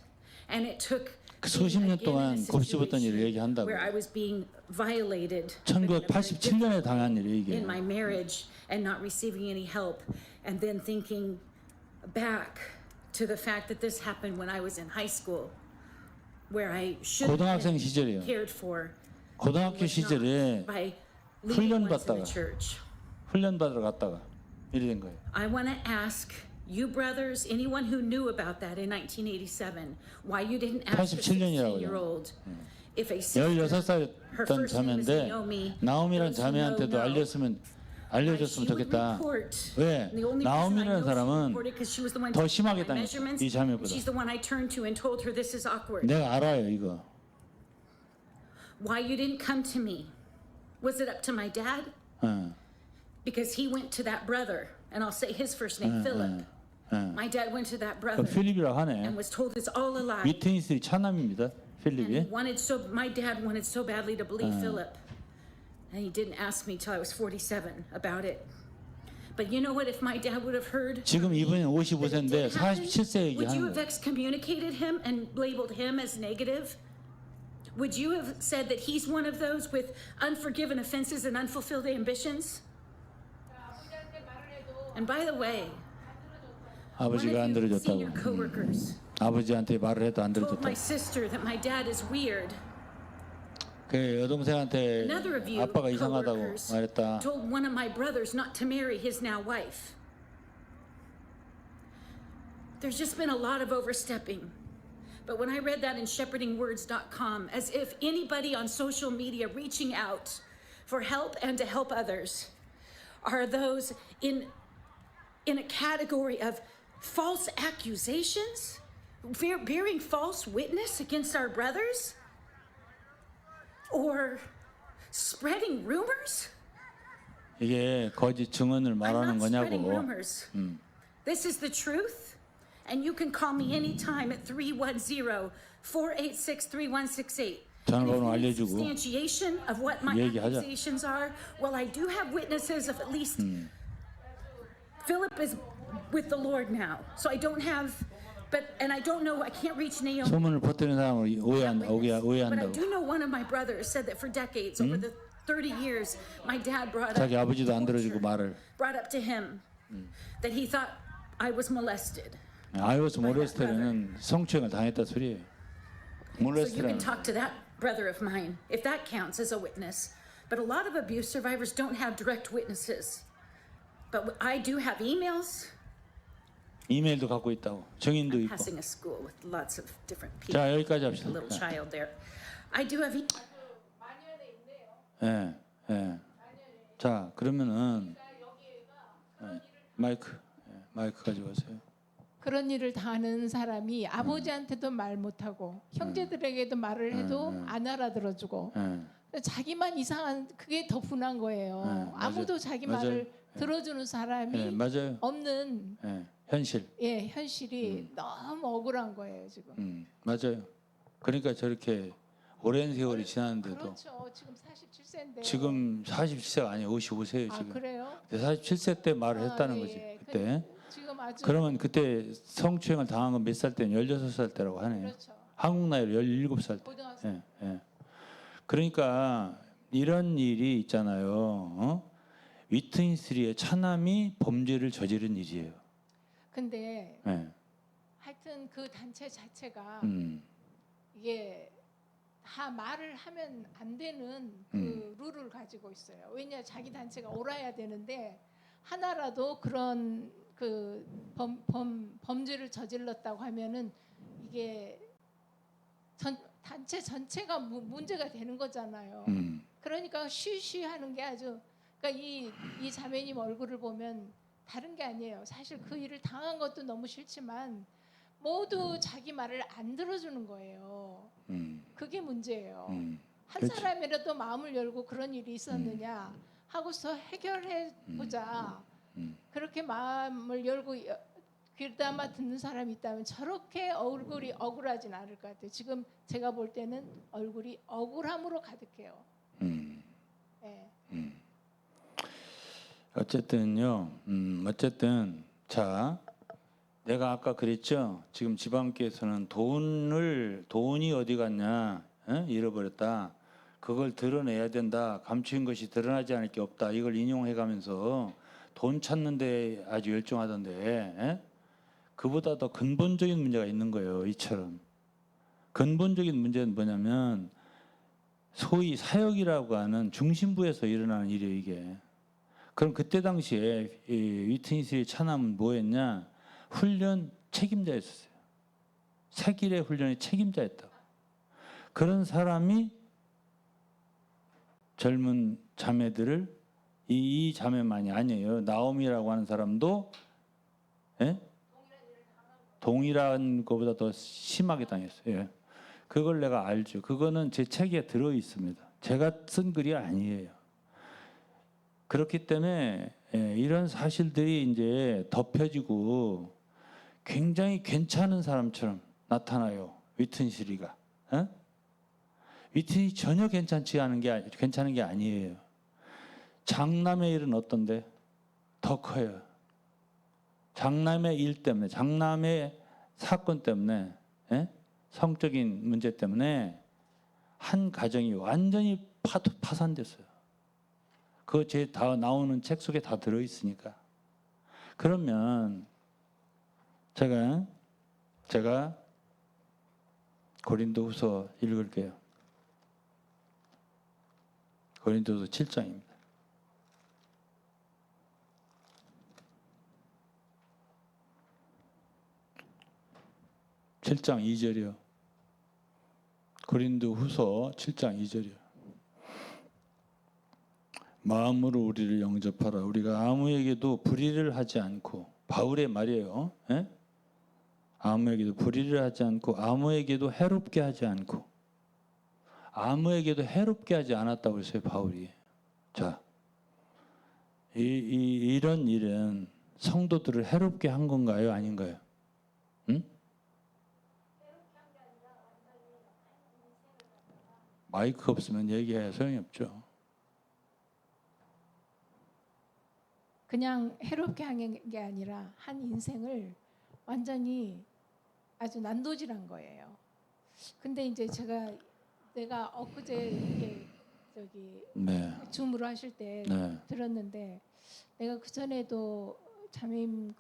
and it took 그 수십 년 being 동안 again in a 곱씹었던 일을 situation 얘기한다고. where I was being violated but in a very 1987년에 당한 일을 얘기해. in my marriage and not receiving any help, and then thinking back to the fact that this happened when I was in high school, where I should have 고등학생 been 시절이에요. cared for 고등학교 was not 시절에 by leading ones in 훈련받다가. the church. 훈련 받으러 갔다가 이래 된 거예요. I want to ask you brothers, anyone who knew about that in 1987, why you didn't ask a 87년이라고요. 16-year-old if a sister, her 16살이었던 first name is 자매인데 Naomi, 나오미라는 those who 자매한테도 know, 알렸으면 why 알려줬으면 she would 좋겠다. report. 왜? And the only reason I 나오미라는 know she 사람은 reported 'cause she was the one 더 taking 심하게 my 당했어, measurements, 이 자매보다. and she's the one I turned to and told her this is awkward. 내가 알아요 이거. Why you didn't come to me? Was it up to my dad? 어, Because he went to that brother, and I'll say his first name, Philip. My dad went to that 그 brother 필립이라고 하네. and was told it's all a lie. 위트니스리 차남입니다. And he 필립이. wanted so, my dad wanted so badly to believe Philip. And he didn't ask me till I was 47 about it. But you know what? If my dad would have heard 지금 이분이 that it 55세인데 did happen, 47세 would you 얘기하는 have 거예요. excommunicated him and labeled him as negative? Would you have said that he's one of those with unforgiven offenses and unfulfilled ambitions? And by the way, one of 아버지가 안 you senior 들어줬다고. coworkers 아버지한테 말을 해도 안 told my 들어줬다고. sister that my dad is weird. 그 여동생한테 Another of you 아빠가 이상하다고 coworkers 말했다. told one of my brothers not to marry his now wife. There's just been a lot of overstepping. But when I read that in shepherdingwords.com, as if anybody on social media reaching out for help and to help others are those in a category of false accusations, bearing false witness against our brothers, or spreading rumors? 이게 거짓 증언을 I'm 말하는 not spreading 거냐고. rumors. This is the truth, and you can call me anytime at 310-486-3168. And if 전화번호 you need 알려주고 substantiation of what my 얘기하자. accusations are, well, I do have witnesses of at least Philip is with the Lord now, so I don't have, and I don't know, I can't reach Naomi. 소문을 퍼뜨리는 사람을 But I 오해한다고. do know one of my brothers said that for decades, over the 30 years, my dad 자기 아버지도 안 들어주고 말을. brought up to him that he thought I was molested. 아이오스 모레스테르는 성추행을 당했다 소리예요. So you 몰레스테르는 can talk to that brother of mine if that counts as a witness. But a lot of abuse survivors don't have direct witnesses. But I do have emails. 이메일도 갖고 있다고. 증인도 있고. Passing a school with lots of different people. 자 여기까지 A 합시다. little child there. I do have. 예, 예. 자 그러면은 마이크 가져가세요. 그런 일을 다 하는 사람이 아버지한테도 말 못하고 형제들에게도 말을 해도 안 알아들어주고 예. 자기만 이상한 그게 더 분한 거예요. 맞아요. 아무도 자기 맞아요. 말을 들어주는 사람이 예, 맞아요. 없는 예, 현실. 현실이 너무 억울한 거예요 지금. 맞아요. 그러니까 저렇게 오랜 세월이 지났는데도 그렇죠. 지금 47세인데. 지금 47세가 아니에요. 55세예요 아 지금. 그래요? 47세 때 말을 했다는 예. 거지 그때. 지금 아주 그러면 그때 성추행을 당한 건 몇 살 때는 16살 때라고 하네요. 그렇죠. 한국 나이로 17살 때. 고등학생. 예, 예. 그러니까 이런 일이 있잖아요. 위트니스리의 차남이 범죄를 저지른 일이에요. 근데 예. 하여튼 그 단체 자체가 음, 이게 다 말을 하면 안 되는 그 룰을 가지고 있어요. 왜냐 자기 단체가 옳아야 되는데 하나라도 그런 그 범죄를 저질렀다고 하면은 이게 단체 전체가 문제가 되는 거잖아요. 그러니까 쉬쉬하는 게 아주 그러니까 이 자매님 얼굴을 보면 다른 게 아니에요. 사실 그 일을 당한 것도 너무 싫지만 모두 자기 말을 안 들어주는 거예요. 그게 문제예요. 한 그렇지. 사람이라도 마음을 열고 그런 일이 있었느냐? 하고서 해결해 보자. 음. 그렇게 마음을 열고 귀담아 듣는 사람이 있다면 저렇게 얼굴이 억울하진 않을 것 같아요. 지금 제가 볼 때는 얼굴이 억울함으로 가득해요. 예. 어쨌든요. 어쨌든 자, 내가 아까 그랬죠. 지금 지방교회에서는 돈이 어디 갔냐, 잃어버렸다. 그걸 드러내야 된다. 감추인 것이 드러나지 않을 게 없다. 이걸 인용해가면서 돈 찾는데 아주 열중하던데, 그보다 더 근본적인 문제가 있는 거예요. 이처럼 근본적인 문제는 뭐냐면 소위 사역이라고 하는 중심부에서 일어나는 일이에요. 이게. 그럼 그때 당시에 이 위트니스의 차남은 뭐였냐? 훈련 책임자였어요. 세길의 훈련의 책임자였다고. 그런 사람이 젊은 자매들을 이 자매만이 아니에요. 나옴이라고 하는 사람도 동일한 것보다 더 심하게 당했어요. 예. 그걸 내가 알죠. 그거는 제 책에 들어 있습니다. 제가 쓴 글이 아니에요. 그렇기 때문에 이런 사실들이 이제 덮여지고 굉장히 괜찮은 사람처럼 나타나요. 위튼시리가. 위튼이 전혀 괜찮은 게 아니에요. 장남의 일은 어떤데? 더 커요. 장남의 일 때문에, 장남의 사건 때문에, 성적인 문제 때문에 한 가정이 완전히 파산됐어요. 그거 제 다 나오는 책 속에 다 들어 있으니까. 그러면 제가 고린도후서 읽을게요. 고린도후서 7장입니다. 7장 2절이요. 고린도후서 7장 2절이요. 마음으로 우리를 영접하라. 우리가 아무에게도 불의를 하지 않고, 바울의 말이에요. 아무에게도 불의를 하지 않고, 아무에게도 해롭게 하지 않고, 아무에게도 해롭게 하지 않았다고 했어요, 바울이. 자, 이런 일은 성도들을 해롭게 한 건가요, 아닌가요? 응? 마이크 없으면 얘기해야 소용이 없죠. 그냥 해롭게 한 게 아니라 한 인생을 완전히 아주 난도질한 거예요. 근데 이제 내가 엊그제 이렇게 네. 줌으로 하실 때 네. 들었는데, 내가 그 전에도 자매님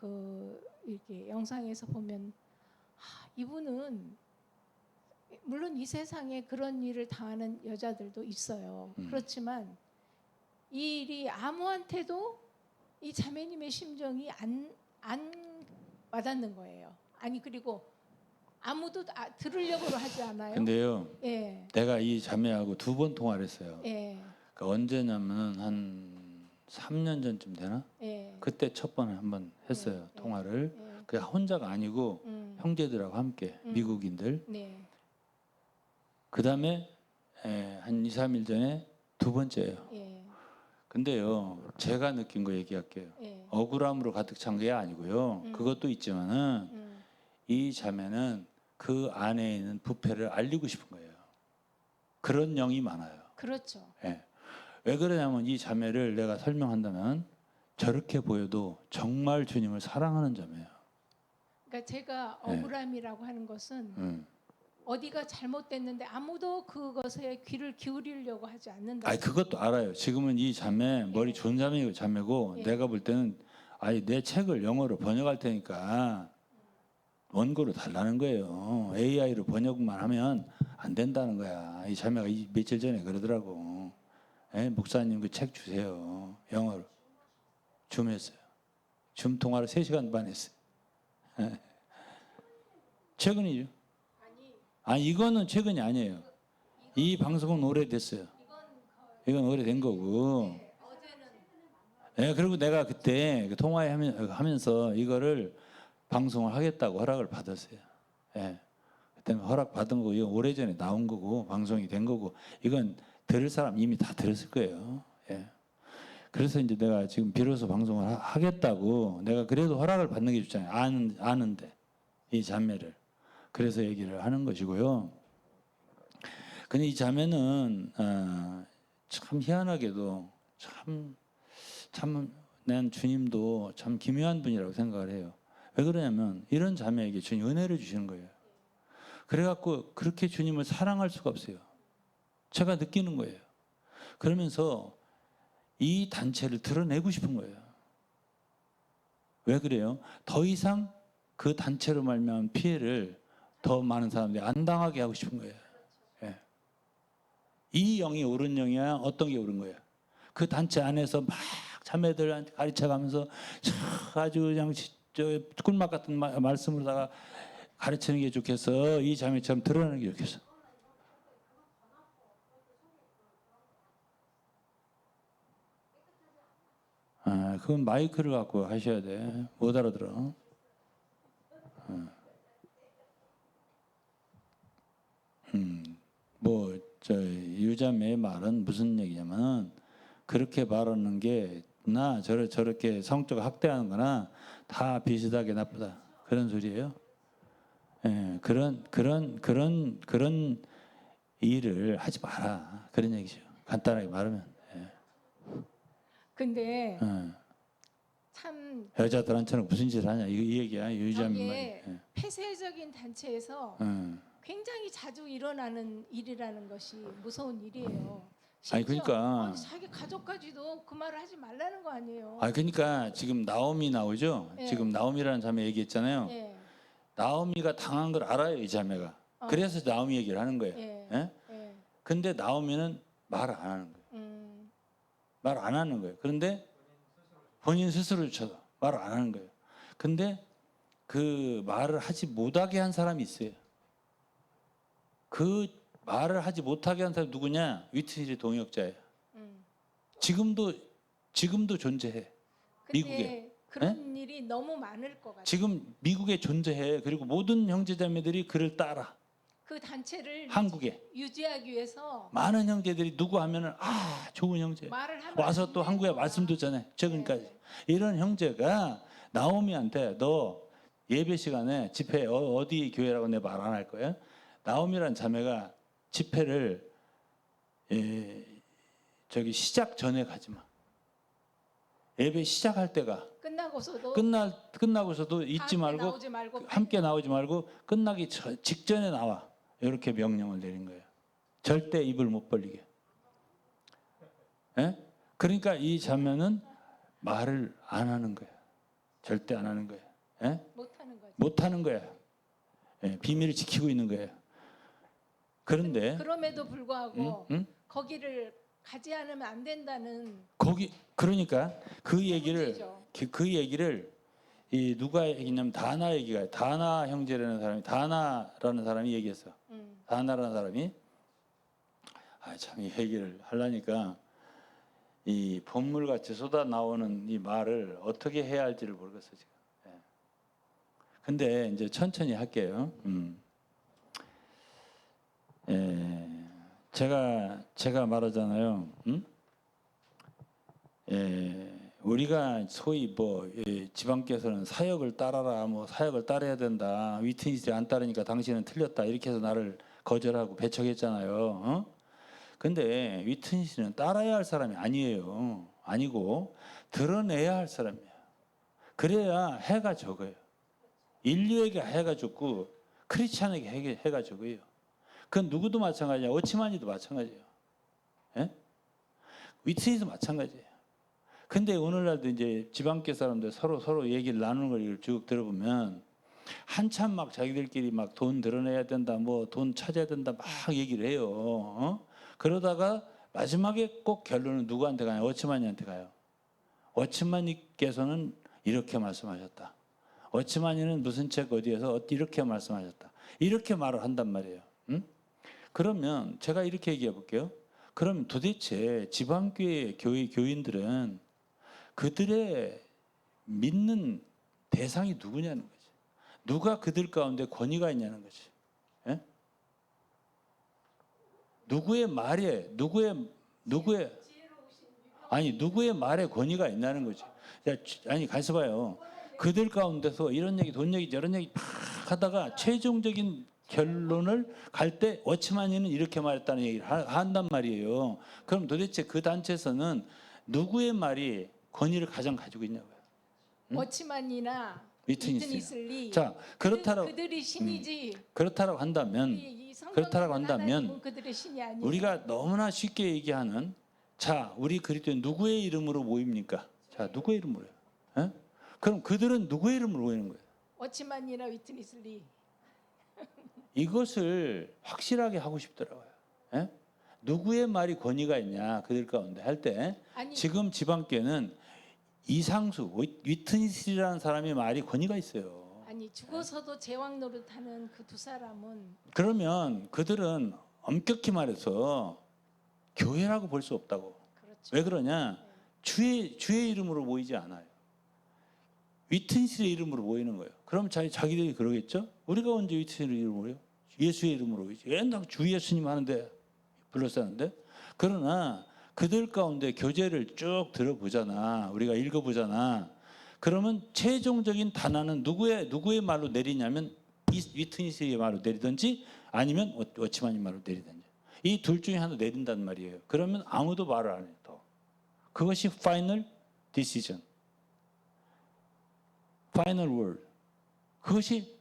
이렇게 영상에서 보면 이분은 물론 이 세상에 그런 일을 당하는 여자들도 있어요. 그렇지만 이 일이 아무한테도 이 자매님의 심정이 안 와닿는 거예요. 아니, 그리고 아무도 들으려고 하지 않아요. 근데요, 예. 내가 이 자매하고 2번 통화를 했어요. 예. 그러니까 언제냐면 한 3년 전쯤 되나? 예. 그때 첫 번에 한번 했어요. 예. 통화를. 예. 그냥 혼자가 아니고 형제들하고 함께, 미국인들. 네. 그 다음에 한 2, 3일 전에 2번째예요. 예. 근데요, 제가 느낀 거 얘기할게요. 예. 억울함으로 가득 찬 게 아니고요. 그것도 있지만은 이 자매는 그 안에 있는 부패를 알리고 싶은 거예요. 그런 영이 많아요. 그렇죠. 예. 왜 그러냐면 이 자매를 내가 설명한다면 저렇게 보여도 정말 주님을 사랑하는 자매예요. 그러니까 제가 예. 억울함이라고 하는 것은 어디가 잘못됐는데 아무도 그것에 귀를 기울이려고 하지 않는다. 아니 그것도 알아요. 지금은 이 자매 머리 좋은 자매고 예. 내가 볼 때는 아니 내 책을 영어로 번역할 테니까 원고로 달라는 거예요. AI로 번역만 하면 안 된다는 거야. 이 자매가 며칠 전에 그러더라고. 목사님 그 책 주세요. 영어로. 줌했어요. 줌 통화를 3시간 반 했어요. 최근이죠. 아니 이거는 최근이 아니에요. 이 방송은 오래됐어요. 이건 오래된 거고. 그리고 내가 그때 그 통화하면서 이거를 방송을 하겠다고 허락을 받았어요. 그때 허락 받은 거고 이건 오래전에 나온 거고 방송이 된 거고 이건 들을 사람 이미 다 들었을 거예요. 그래서 이제 내가 지금 비로소 방송을 하겠다고 내가 그래도 허락을 받는 게 좋잖아요. 아는데 이 자매를 그래서 얘기를 하는 것이고요. 근데 이 자매는 참 희한하게도 참 난 주님도 참 기묘한 분이라고 생각을 해요. 왜 그러냐면 이런 자매에게 주님 은혜를 주시는 거예요. 그래갖고 그렇게 주님을 사랑할 수가 없어요. 제가 느끼는 거예요. 그러면서 이 단체를 드러내고 싶은 거예요. 왜 그래요? 더 이상 그 단체로 말미암은 피해를 더 많은 사람들이 안 당하게 하고 싶은 거예요. 예. 이 영이 옳은 영이야? 어떤 게 옳은 거예요? 그 단체 안에서 막 자매들한테 가르쳐가면서 아주 그냥 저 꿀맛 같은 말씀으로다가 가르치는 게 좋겠어. 이 자매처럼 드러내는 게 좋겠어. 그건 마이크를 갖고 하셔야 돼. 못 알아들어. 저 유자매의 말은 무슨 얘기냐면 그렇게 말하는 게 나 저렇게 성적 학대하는 거나 다 비슷하게 나쁘다. 그런 소리예요. 예, 그런 일을 하지 마라. 그런 얘기죠. 간단하게 말하면. 예. 근데 예. 참 여자들한테는 무슨 짓을 하냐 이 얘기야. 유자매 말이. 여기에 예. 폐쇄적인 단체에서 예. 굉장히 자주 일어나는 일이라는 것이 무서운 일이에요. 아니, 심지어 그러니까. 자기 가족까지도 그 말을 하지 말라는 거 아니에요. 그러니까 지금 나오미 나오죠. 예. 지금 나오미라는 자매 얘기했잖아요. 예, 나오미가 당한 걸 알아요, 이 자매가. 그래서 나오미 얘기를 하는 거예요. 예, 예? 예. 근데 나오미는 말을 안 하는 거예요. 말 안 하는 거예요. 그런데 본인 스스로조차도 말을 안 하는 거예요. 근데 그 말을 하지 못하게 한 사람이 있어요. 그 말을 하지 못하게 한 사람이 누구냐? 위트니스 동역자예요. 지금도 존재해. 근데 미국에. 그런 일이 너무 많을 것 같아요. 지금 미국에 존재해. 그리고 모든 형제자매들이 그를 따라. 그 단체를 한국에 유지하기 위해서 많은 형제들이 누구 하면은 좋은 형제 말을 하면 와서 안 또 되는 한국에 거야. 말씀도 전해 최근까지 네. 이런 형제가 나오미한테 너 예배 시간에 집회 어디 교회라고 내 말 안 할 거야. 나오미란 자매가 집회를 저기 시작 전에 가지 마. 예배 시작할 때가 끝나고서도 끝나고서도 잊지 말고 나오지 말고 함께 나오지 말고 끝나기 직전에 나와. 이렇게 명령을 내린 거예요. 절대 입을 못 벌리게. 예? 그러니까 이 자매는 말을 안 하는 거예요. 절대 안 하는 거예요. 예? 못하는 거죠. 못 하는 거예요. 예, 비밀을 지키고 있는 거예요. 그런데 그럼에도 불구하고 응? 거기를 가지 않으면 안 된다는 그러니까 그 얘기를 문제죠. 그 얘기를 이 누가 얘기냐면 다나 얘기가 다나 형제라는 사람이 다나라는 사람이 얘기했어. 다나라는 사람이 참 이 얘기를 하려니까 이 본물같이 쏟아 나오는 이 말을 어떻게 해야 할지를 모르겠어 지금. 예. 근데 이제 천천히 할게요. 예. 제가 말하잖아요. 예. 우리가 소위 지방께서는 사역을 따라라, 사역을 따라야 된다. 위트니스를 안 따르니까 당신은 틀렸다. 이렇게 해서 나를 거절하고 배척했잖아요. 근데 위트니스는 따라야 할 사람이 아니에요. 아니고 드러내야 할 사람이에요. 그래야 해가 적어요. 인류에게 해가 적고 크리스찬에게 해가 적어요. 그건 누구도 마찬가지야. 어치마니도 마찬가지예요. 예? 위트니스도 마찬가지예요. 근데 오늘날도 이제 지방계 사람들 서로 얘기를 나누는 걸 쭉 들어보면 한참 막 자기들끼리 막 돈 드러내야 된다, 돈 찾아야 된다 막 얘기를 해요. 그러다가 마지막에 꼭 결론은 누구한테 가냐? 어치마니한테 가요. 어치마니께서는 이렇게 말씀하셨다. 어치마니는 무슨 책 어디에서 이렇게 말씀하셨다. 이렇게 말을 한단 말이에요. 그러면 제가 이렇게 얘기해 볼게요. 그럼 도대체 지방교회 교인들은 그들의 믿는 대상이 누구냐는 거지. 누가 그들 가운데 권위가 있냐는 거지. 예? 누구의 말에 누구의 아니 누구의 말에 권위가 있냐는 거지. 야, 아니 가서 봐요. 그들 가운데서 이런 얘기, 돈 얘기, 저런 얘기 막 하다가 최종적인 결론을 갈 때 워치만이는 이렇게 말했다는 얘기를 한단 말이에요. 그럼 도대체 그 단체에서는 누구의 말이 권위를 가장 가지고 있냐고요. 워치만이나 위트니스. 위트니슬리. 자, 그렇다라고 그들이 신이지. 그렇다라고 한다면 이 성경 그렇다라고 하나님은 한다면 그들의 신이 아니에요. 우리가 너무나 쉽게 얘기하는 자, 우리 그리스도인 누구의 이름으로 모입니까? 자, 누구의 이름으로요? 예? 그럼 그들은 누구의 이름으로 모이는 거예요? 워치만이나 위트니슬리. 이것을 확실하게 하고 싶더라고요. 예? 누구의 말이 권위가 있냐 그들 가운데 할 때 아니 지금 지방교회는 이상수 위트니스라는 사람의 말이 권위가 있어요. 아니 죽어서도 제왕 노릇하는 그 두 사람은 그러면 그들은 엄격히 말해서 교회라고 볼 수 없다고. 그렇죠. 왜 그러냐? 주의 이름으로 모이지 않아요. 위트니스의 이름으로 모이는 거예요. 그럼 자기들이 그러겠죠? 우리가 언제 위트니스의 이름으로 모여? 예수의 이름으로 모이지. 옛날 주 예수님 하는데 불렀었는데. 그러나 그들 가운데 교제를 쭉 들어보잖아. 우리가 읽어보잖아. 그러면 최종적인 단안은 누구의 말로 내리냐면 위트니스의 말로 내리든지 아니면 워치만의 말로 내리든지. 이 둘 중에 하나 내린단 말이에요. 그러면 아무도 말을 안 해요. 더. 그것이 final decision. final word. 그것이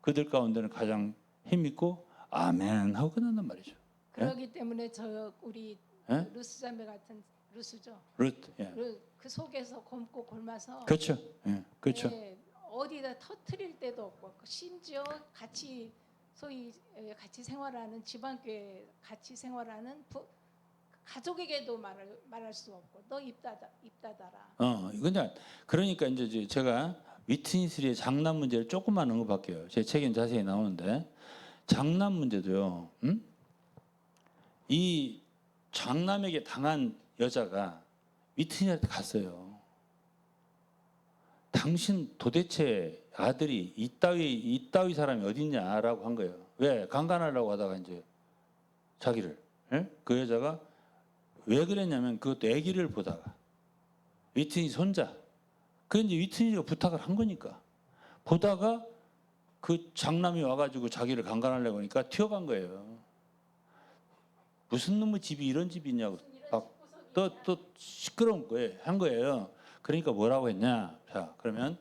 그들 가운데는 가장 힘있고 아멘 하고 끝난단 말이죠. 그렇기 때문에 저 우리 예? 루스 자매 같은 루스죠. 루트. 예. 그 속에서 굶고 골마서 그렇죠. 예. 그렇죠. 예, 어디다 터트릴 데도 없고 심지어 같이 소위 같이 생활하는 지방교회 같이 생활하는 가족에게도 말할 수 없고 너 입 닫아라. 근데 그러니까 이제 제가 위트니스의 장남 문제를 조금만 언급할게요. 제 책에 자세히 나오는데 장남 문제도요. 이 장남에게 당한 여자가 위트니스한테 갔어요. 당신 도대체 아들이 이따위 사람이 어딨냐라고 한 거예요. 왜? 강간하려고 하다가 이제 자기를. 예? 그 여자가 왜 그랬냐면 그것도 아기를 보다가 위트니스 혼자. 그 이제 위트니스가 부탁을 한 거니까. 보다가 그 장남이 와가지고 자기를 강간하려고 하니까 튀어간 거예요. 무슨 놈의 집이 이런 집이 있냐고. 또 시끄러운 거예요. 한 거예요. 그러니까 뭐라고 했냐. 자, 그러면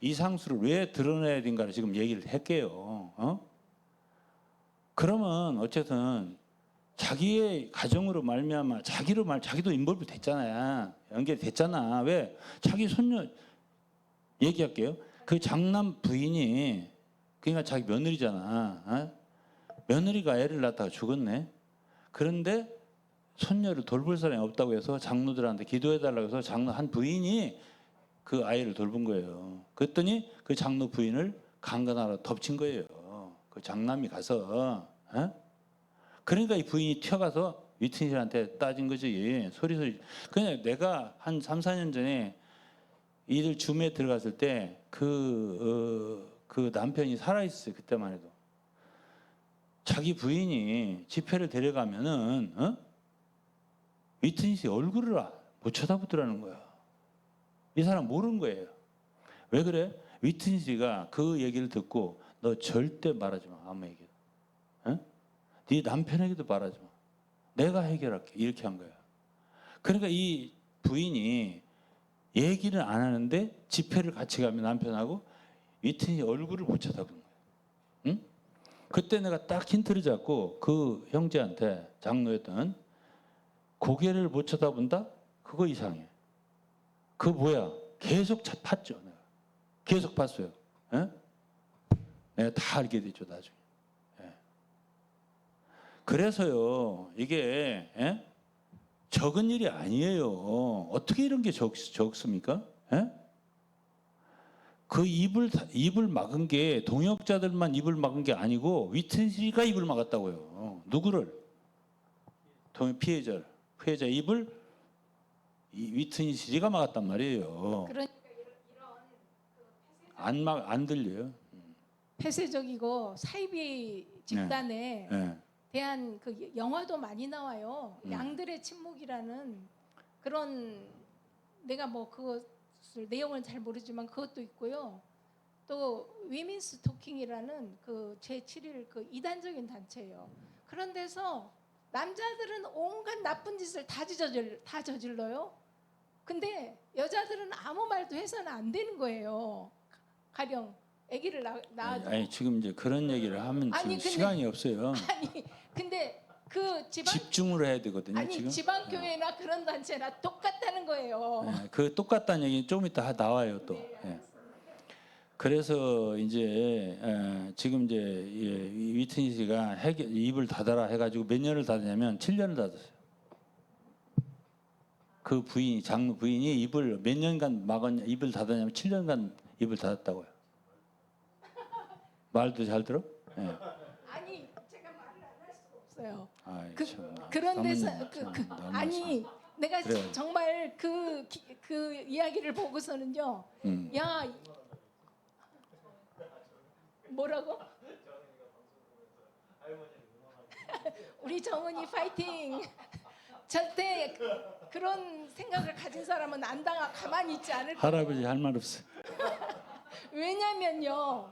이상수를 왜 드러내야 된가를 지금 얘기를 할게요. 그러면 어쨌든 자기의 가정으로 말미암아 자기도 인볼브 됐잖아요. 연결됐잖아. 왜? 자기 손녀 얘기할게요. 그 장남 부인이 그러니까 자기 며느리잖아. 며느리가 애를 낳다가 죽었네. 그런데 손녀를 돌볼 사람이 없다고 해서 장로들한테 기도해달라고 해서 장로 한 부인이 그 아이를 돌본 거예요. 그랬더니 그 장로 부인을 강간하러 덮친 거예요. 그 장남이 가서. 그러니까 이 부인이 튀어가서 위트니스한테 따진 거지. 소리. 그냥 내가 한 3, 4년 전에 이들 줌에 들어갔을 때 그 남편이 살아있어요. 그때만 해도. 자기 부인이 집회를 데려가면은 위트니스 얼굴을 못 쳐다보더라는 거야. 이 사람 모르는 거예요. 왜 그래? 위트니스가 그 얘기를 듣고 너 절대 말하지 마. 아무 얘기도. 네 남편에게도 말하지 마. 내가 해결할게. 이렇게 한 거야. 그러니까 이 부인이 얘기를 안 하는데 집회를 같이 가면 남편하고 위트니스 얼굴을 못 쳐다보는 거야. 응? 그때 내가 딱 힌트를 잡고 그 형제한테 장로였던 고개를 못 쳐다본다? 그거 이상해. 그거 뭐야? 계속 팠죠. 내가. 계속 봤어요. 에? 내가 다 알게 됐죠. 나중에. 예. 그래서요. 이게 적은 일이 아니에요. 어떻게 이런 게 적습니까? 예? 그 입을 막은 게 동역자들만 입을 막은 게 아니고 위트니스가 입을 막았다고요. 누구를? 피해자 입을 이 위트니스가 막았단 말이에요. 그러니까 안 들려요. 폐쇄적이고 사이비 집단에 네. 대한 그 영화도 많이 나와요. 양들의 침묵이라는 그런 내가 뭐 그것을 내용은 잘 모르지만 그것도 있고요. 또 위민스 토킹이라는 그 제7일 그 이단적인 단체예요. 그런 데서 남자들은 온갖 나쁜 짓을 다 저질러요. 근데 여자들은 아무 말도 해서는 안 되는 거예요. 가령 아기를 낳아도 아니 지금 이제 그런 얘기를 하면 아니, 지금 근데- 시간이 없어요. 아니 근데 그 집중을 해야 되거든요. 아니 지금. 지방 교회나 그런 단체나 똑같다는 거예요. 그 똑같다는 얘기는 좀 이따 나와요 또. 예. 그래서 이제 지금 이제 위트니스가 입을 닫아라 해가지고 몇 년을 닫았냐면 7년을 닫았어요. 그 부인이 장로 부인이 입을 몇 년간 막았냐 입을 닫았냐면 7년간 입을 닫았다고요. 말도 잘 들어? 예. 아니 제가 말을 안 할 수가 없어요. 아이, 그- 참나. 그런 데서 사모님, 참 너무 아니 내가 그래요. 정말 그 이야기를 보고서는요. 야 뭐라고? 우리 정은이 파이팅. 절대 그런 생각을 가진 사람은 안 당하 가만히 있지 않을 거예요. 할아버지 할 말 없어. 왜냐면요.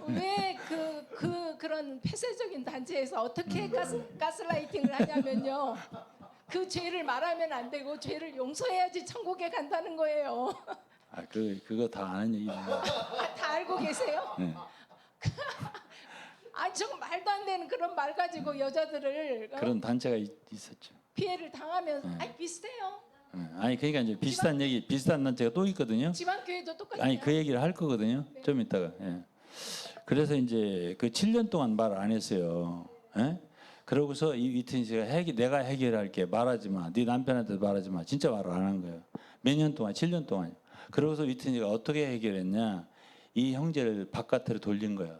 왜 그런 폐쇄적인 단체에서 어떻게 가스라이팅을 하냐면요. 그 죄를 말하면 안 되고 죄를 용서해야지 천국에 간다는 거예요. 그거 다 아는 얘기네. 다 알고 계세요? 네. 아니 저 말도 안 되는 그런 말 가지고 여자들을 그런 단체가 있었죠. 피해를 당하면 아니 비슷해요. 아니 그러니까 이제 비슷한 얘기, 비슷한 단체가 또 있거든요. 지방 교회도 똑같아요. 아니 그 얘기를 할 거거든요. 좀 이따가. 예. 그래서 이제 그 7년 동안 말 안 했어요. 예? 그러고서 이 위트니스가 내가 해결할게 말하지 마. 네 남편한테 말하지 마. 진짜 말을 안 한 거예요. 몇 년 동안 7년 동안. 그러고서 위트니스가 어떻게 해결했냐? 이 형제를 바깥으로 돌린 거야.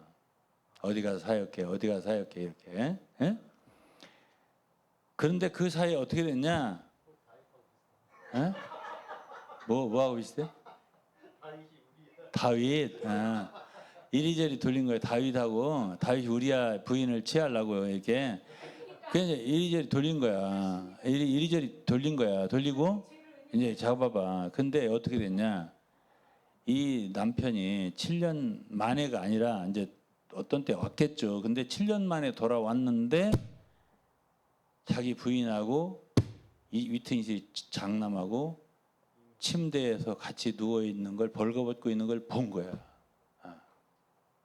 어디 가서 사역해, 어디 가서 사역해 이렇게. 예? 그런데 그 사이에 어떻게 됐냐? 예? 뭐 하고 있어요? 다윗. 이리저리 돌린 거예요. 다윗하고 다윗이 우리야 부인을 취하려고 이렇게. 그냥 이제 이리저리 돌린 거야. 이리저리 돌린 거야. 돌리고 이제 잡아봐. 근데 어떻게 됐냐? 이 남편이 7년 만에가 아니라 이제 어떤 때 왔겠죠. 근데 7년 만에 돌아왔는데 자기 부인하고 이 위트니스 장남하고 침대에서 같이 누워 있는 걸 벌거벗고 있는 걸 본 거야.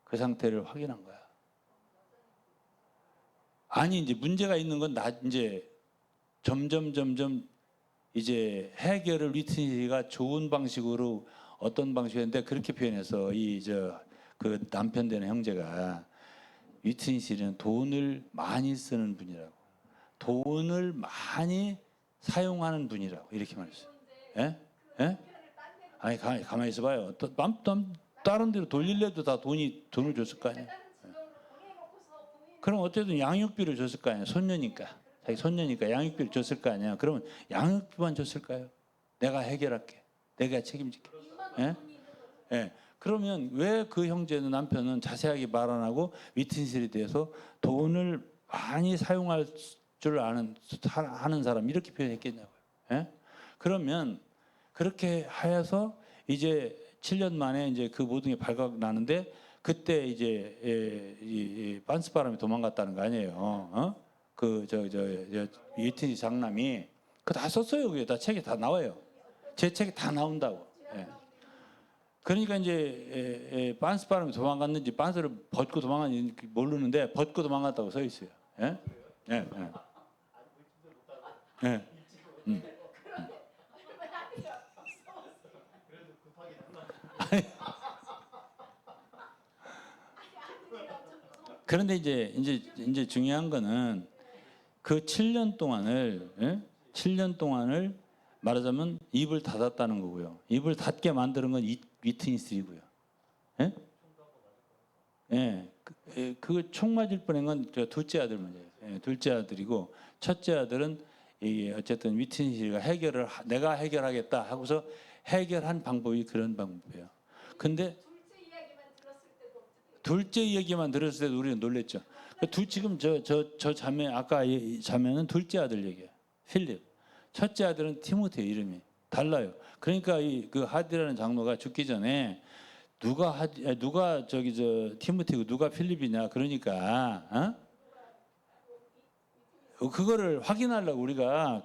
그 상태를 확인한 거야. 아니 이제 문제가 있는 건 이제 점점 이제 해결을 위트니스가 좋은 방식으로 어떤 방식이었는데 그렇게 표현해서 그 남편 되는 형제가 위트니스는 돈을 많이 쓰는 분이라고, 돈을 많이 사용하는 분이라고 이렇게 말했어요. 예? 예? 아니 가만히 있어봐요. 다른 데로 돌릴래도 다 돈을 줬을 거 아니에요. 그럼 어쨌든 양육비를 줬을 거 아니에요. 손녀니까. 자기 손녀니까 양육비를 줬을 거 아니야. 그러면 양육비만 줬을까요? 내가 해결할게. 내가 책임질게. 예? 예. 그러면 왜 그 형제는 남편은 자세하게 말 안 하고 위트니스에 대해서 돈을 많이 사용할 줄 하는 사람 이렇게 표현했겠냐고요. 예? 그러면 그렇게 하여서 이제 7년 만에 이제 그 모든 게 발각 나는데 그때 이제 이 반스바람이 도망갔다는 거 아니에요. 위트니스 장남이 그거 다 썼어요. 그게 다 책에 다 나와요. 제 책에 다 나온다고. 예. 그러니까 이제 반스바람이 도망갔는지 반스를 벗고 도망갔는지 모르는데 벗고 도망갔다고 써 있어요. 예? 예. 예. 예. 그런데 이제 중요한 거는 그 7년 동안을 7년 동안을 말하자면 입을 닫았다는 거고요. 입을 닫게 만드는 건 위트니스이고요. 예? 예. 그 총 맞을 뻔한 건 저 둘째 아들 문제예요. 예, 둘째 아들이고 첫째 아들은 이게 어쨌든 위트니스가 내가 해결하겠다 하고서 해결한 방법이 그런 방법이에요. 근데 둘째 이야기만 들었을 때도 우리는 놀랬죠. 지금 저 자매 아까 자매는 둘째 아들 얘기예요. 필립. 첫째 아들은 티모테요. 이름이 달라요. 그러니까 그 하디라는 장로가 죽기 전에 누가 저기 티모테고 누가 필립이냐 그러니까 그거를 확인하려고 우리가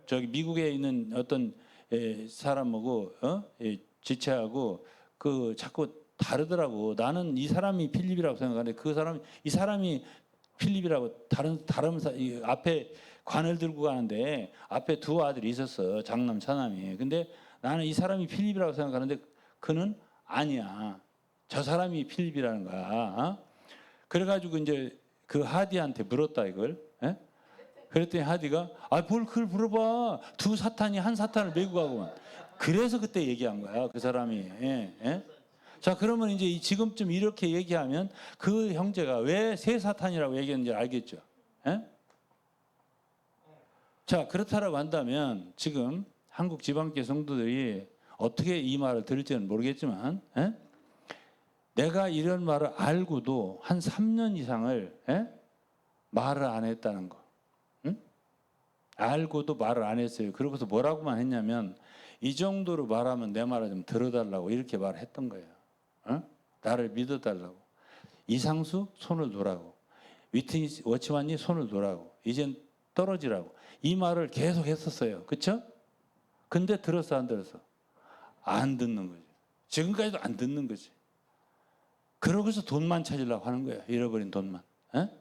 저기 미국에 있는 어떤 사람하고 지체하고 그 자꾸 다르더라고. 나는 이 사람이 필립이라고 생각하는데 이 사람이 필립이라고 다른 앞에 관을 들고 가는데 앞에 두 아들이 있었어. 장남 차남이. 근데 나는 이 사람이 필립이라고 생각하는데 그는 아니야. 저 사람이 필립이라는 거야. 그래가지고 이제 그 하디한테 물었다 이걸. 그랬더니 하디가 뭘 그걸 물어봐. 두 사탄이 한 사탄을 메고 가고만. 그래서 그때 얘기한 거야 그 사람이. 자 그러면 이제 지금쯤 이렇게 얘기하면 그 형제가 왜 세 사탄이라고 얘기했는지 알겠죠. 자 그렇다라고 한다면 지금 한국 지방교회 성도들이 어떻게 이 말을 들을지는 모르겠지만 내가 이런 말을 알고도 한 3년 이상을 말을 안 했다는 거. 알고도 말을 안 했어요. 그러고서 뭐라고만 했냐면 이 정도로 말하면 내 말을 좀 들어달라고 이렇게 말을 했던 거예요. 나를 믿어달라고. 이상수 손을 놓으라고. 위트니스 워치만이 손을 놓으라고. 이젠 떨어지라고. 이 말을 계속 했었어요. 그렇죠? 근데 들었어 안 들었어? 안 듣는 거지. 지금까지도 안 듣는 거지. 그러고서 돈만 찾으려고 하는 거예요. 잃어버린 돈만. 앞으로는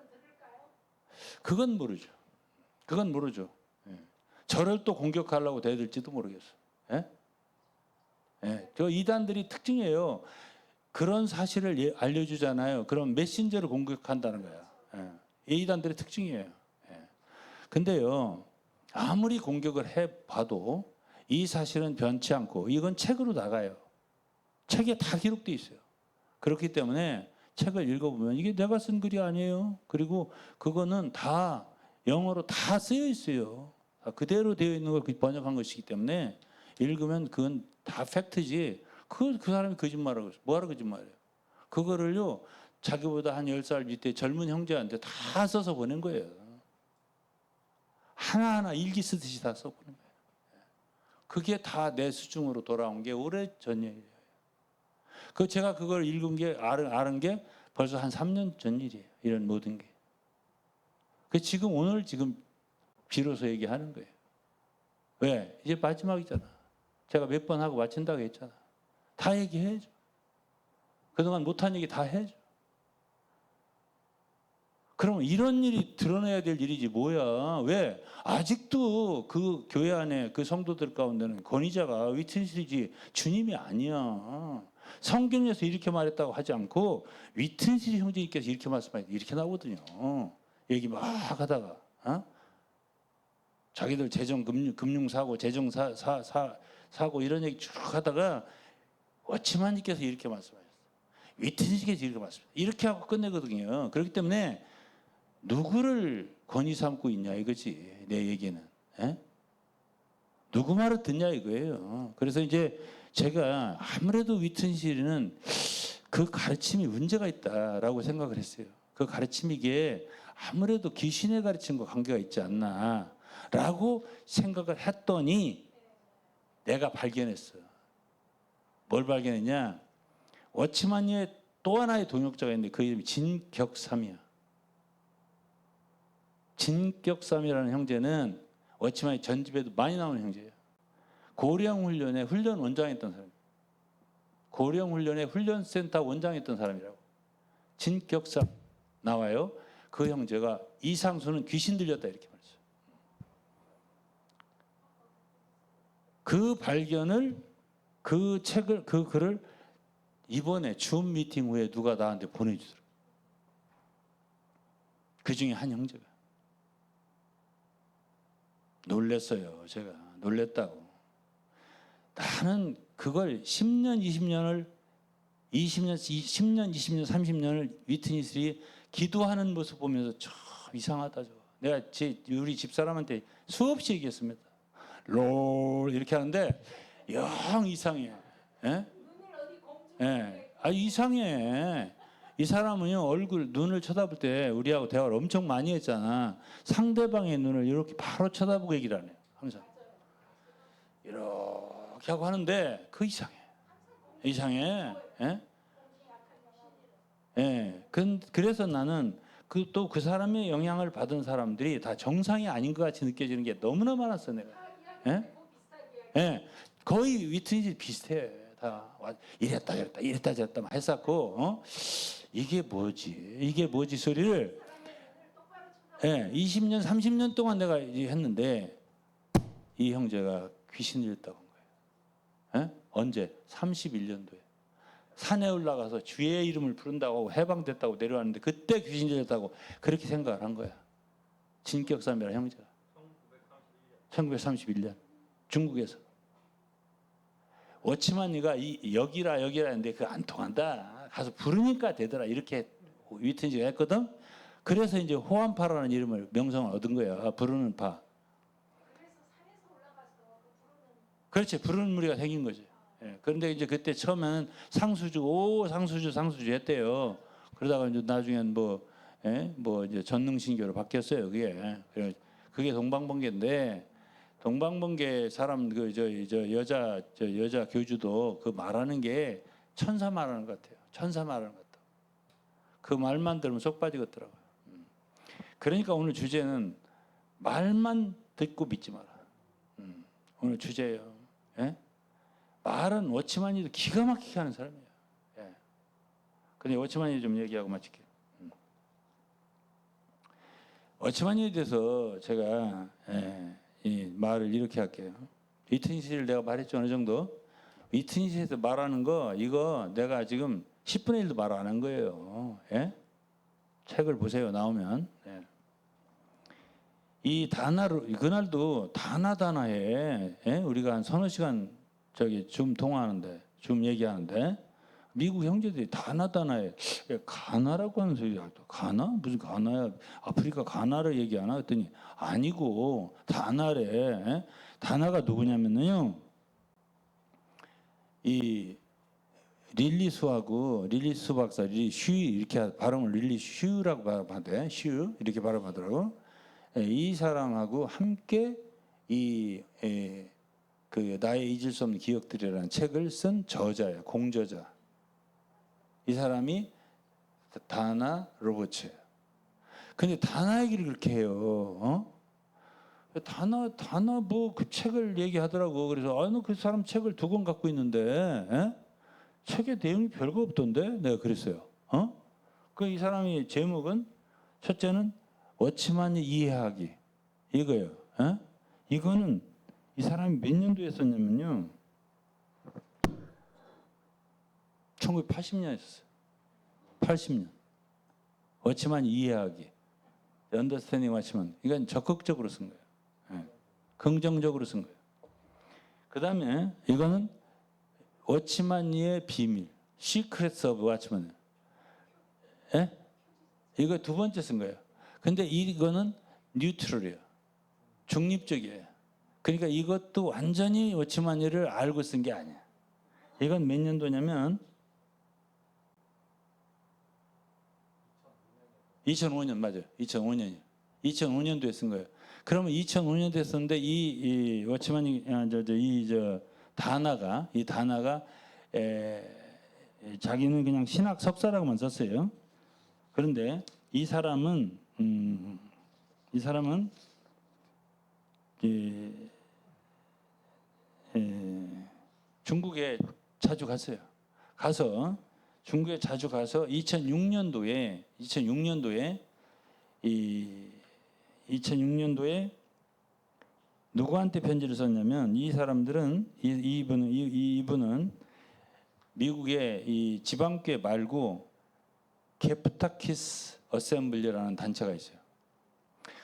들을까요? 그건 모르죠. 그건 모르죠. 저를 또 공격하려고 대들지도 모르겠어. 저 이단들이 특징이에요. 그런 사실을 알려주잖아요. 그럼 메신저를 공격한다는 거야. 이 이단들의 특징이에요. 근데요, 아무리 공격을 해봐도 이 사실은 변치 않고 이건 책으로 나가요. 책에 다 기록돼 있어요. 그렇기 때문에 책을 읽어보면 이게 내가 쓴 글이 아니에요. 그리고 그거는 다 영어로 다 쓰여 있어요. 그대로 되어 있는 걸 번역한 것이기 때문에 읽으면 그건 다 팩트지. 그 사람이 거짓말하고 있어. 뭐하러 거짓말해요? 그거를요 자기보다 한 10살 밑에 젊은 형제한테 다 써서 보낸 거예요. 하나하나 일기 쓰듯이 다 써보낸 거예요. 그게 다 내 수중으로 돌아온 게 오래전 일이에요. 제가 그걸 읽은 게 아는 게 벌써 한 3년 전 일이에요. 이런 모든 게. 지금 오늘 비로소 얘기하는 거예요. 왜? 이제 마지막이잖아. 제가 몇 번 하고 마친다고 했잖아. 다 얘기해줘. 그동안 못한 얘기 다 해줘. 그러면 이런 일이 드러내야 될 일이지 뭐야. 왜? 아직도 그 교회 안에 그 성도들 가운데는 권위자가 위튼실이지 주님이 아니야. 성경에서 이렇게 말했다고 하지 않고 위튼실 형제님께서 이렇게 말씀하셨다. 이렇게 나오거든요. 얘기 막 하다가 자기들 금융사고 재정사고 이런 얘기 쭉 하다가 워치만님께서 이렇게 말씀하셨어요. 위튼실께서 이렇게 말씀하셨어요. 이렇게 하고 끝내거든요. 그렇기 때문에 누구를 권위 삼고 있냐 이거지 내 얘기는. 누구 말을 듣냐 이거예요. 그래서 이제 제가 아무래도 위튼실은 그 가르침이 문제가 있다라고 생각을 했어요. 그 가르침이 이게 아무래도 귀신의 가르침과 관계가 있지 않나라고 생각을 했더니 내가 발견했어요. 뭘 발견했냐? 워치만리의 또 하나의 동역자가 있는데 그 이름이 진격삼이야. 진격삼이라는 형제는 워치만리 전집에도 많이 나오는 형제예요. 고령 훈련의 훈련 원장했던 사람. 고령 훈련의 훈련센터 원장했던 사람이라고. 진격삼 나와요. 그 형제가 이상수는 귀신 들렸다 이렇게 말했어요. 그 발견을 그 책을 그 글을 이번에 줌 미팅 후에 누가 나한테 보내주더라고요. 그 중에 한 형제가. 놀랬어요. 제가 놀랬다고. 나는 그걸 10년, 20년, 20년, 30년을 위트니스들이 기도하는 모습 보면서 참 이상하다. 내가 우리 집사람한테 수없이 얘기했습니다. 롤 이렇게 하는데 영 이상해. 예? 이상해. 이 사람은요 얼굴 눈을 쳐다볼 때 우리하고 대화를 엄청 많이 했잖아. 상대방의 눈을 이렇게 바로 쳐다보고 얘기를 안 해요. 항상 이렇게 하고 하는데 그 이상해. 예? 예. 그래서 나는 또 그 사람의 영향을 받은 사람들이 다 정상이 아닌 것 같이 느껴지는 게 너무나 많았어 내가. 예? 예. 거의 위트니지 비슷해. 다 이랬다 저랬다 이랬다 저랬다 막 했었고 이게 뭐지 소리를 20년 30년 동안 내가 이제 했는데 이 형제가 귀신 들렸다고 한 거예요. 예? 언제? 31년도에 산에 올라가서 주의 이름을 부른다고 해방됐다고 내려왔는데 그때 귀신 들렸다고 그렇게 생각을 한 거야. 진격삼이라는 형제가 1931년 중국에서 워치만이가 여기라 했는데 그거 안 통한다. 가서 부르니까 되더라. 이렇게 위트니지가 했거든. 그래서 이제 호환파라는 이름을 명성을 얻은 거야. 부르는 파. 그렇지. 부르는 무리가 생긴 거지. 예. 그런데 이제 그때 처음에는 상수주 했대요. 그러다가 이제 나중엔 뭐 이제 전능신교로 바뀌었어요. 그게 동방번개인데 동방번개 사람 여자 교주도 그 말하는 게 천사 말하는 것 같아요. 천사 말하는 것 같아. 그 말만 들으면 쏙 빠지겠더라고요. 그러니까 오늘 주제는 말만 듣고 믿지 마라. 오늘 주제예요. 예? 말은 워치만이도 기가 막히게 하는 사람이에요. 예. 근데 워치만이 좀 얘기하고 마칠게요. 워치만이에 대해서 제가 이 말을 이렇게 할게요. 위트니스를 내가 말했죠 어느 정도. 위트니스에서 말하는 거 이거 내가 지금 10분의 1도 말 안 한 거예요. 예? 책을 보세요 나오면. 예. 이 다나로 그날도 다나해. 예? 우리가 한 서너 시간 줌 통화하는데 줌 얘기하는데 미국 형제들이 다나해. 가나라고 하는 소리야. 가나? 무슨 가나야? 아프리카 가나를 얘기하나? 했더니 아니고 다나래. 예? 다나가 누구냐면요. 이 릴리스 박사 슈 이렇게 발음을 릴리슈라고 발음하대. 슈 이렇게 발음하더라고. 이 사람하고 함께 그 나의 잊을 수 없는 기억들이라는 책을 쓴 저자예요. 공저자. 이 사람이 다나 로버츠예요. 근데 다나 얘기를 그렇게 해요. 다나 뭐 그 책을 얘기하더라고. 그래서 너 그 사람 책을 2권 갖고 있는데 책에 내용이 별거 없던데 내가 그랬어요. 이 사람이 제목은 첫째는 워치만이 이해하기 이거예요. 이거는 이 사람이 몇 년도에 썼냐면요. 1980년에 썼어요. 80년. 워치만 이해하기. 언더스탠딩 워치만. 이건 적극적으로 쓴 거예요. 긍정적으로 쓴 거예요. 그 다음에 이거는 워치만의 비밀. Secrets of Watchman. 이거 2번째 쓴 거예요. 근데 이거는 뉴트럴이에요. 중립적이에요. 그러니까 이것도 완전히 워치만이를 알고 쓴 게 아니야. 이건 몇 년도냐면 2005년 맞아요. 2005년이요. 2005년도에 쓴 거예요. 그러면 2005년도에 썼는데 이 워치만이 다나가 자기는 그냥 신학 석사라고만 썼어요. 그런데 이 사람은 중국에 자주 갔어요. 중국에 자주 가서 2006년도에 누구한테 편지를 썼냐면 이 사람들은 이분은 미국의 이 지방교회 말고 게프타키스 어셈블리라는 단체가 있어요.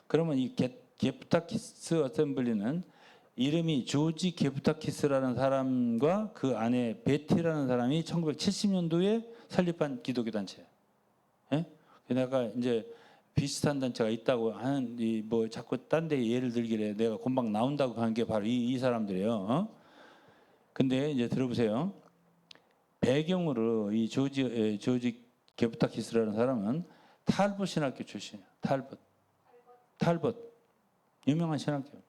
그러면 이 게프타키스 어셈블리는 이름이 조지 게프타키스라는 사람과 그 아내 베티라는 사람이 1970년도에 설립한 기독교 단체예요. 예? 내가 이제 비슷한 단체가 있다고 하는 뭐 자꾸 딴 데 예를 들길래 내가 금방 나온다고 하는 게 바로 이 사람들이에요. 근데 이제 들어보세요. 배경으로 이 조지 게프타키스라는 사람은 탈봇 신학교 출신이에요. 탈봇 유명한 신학교.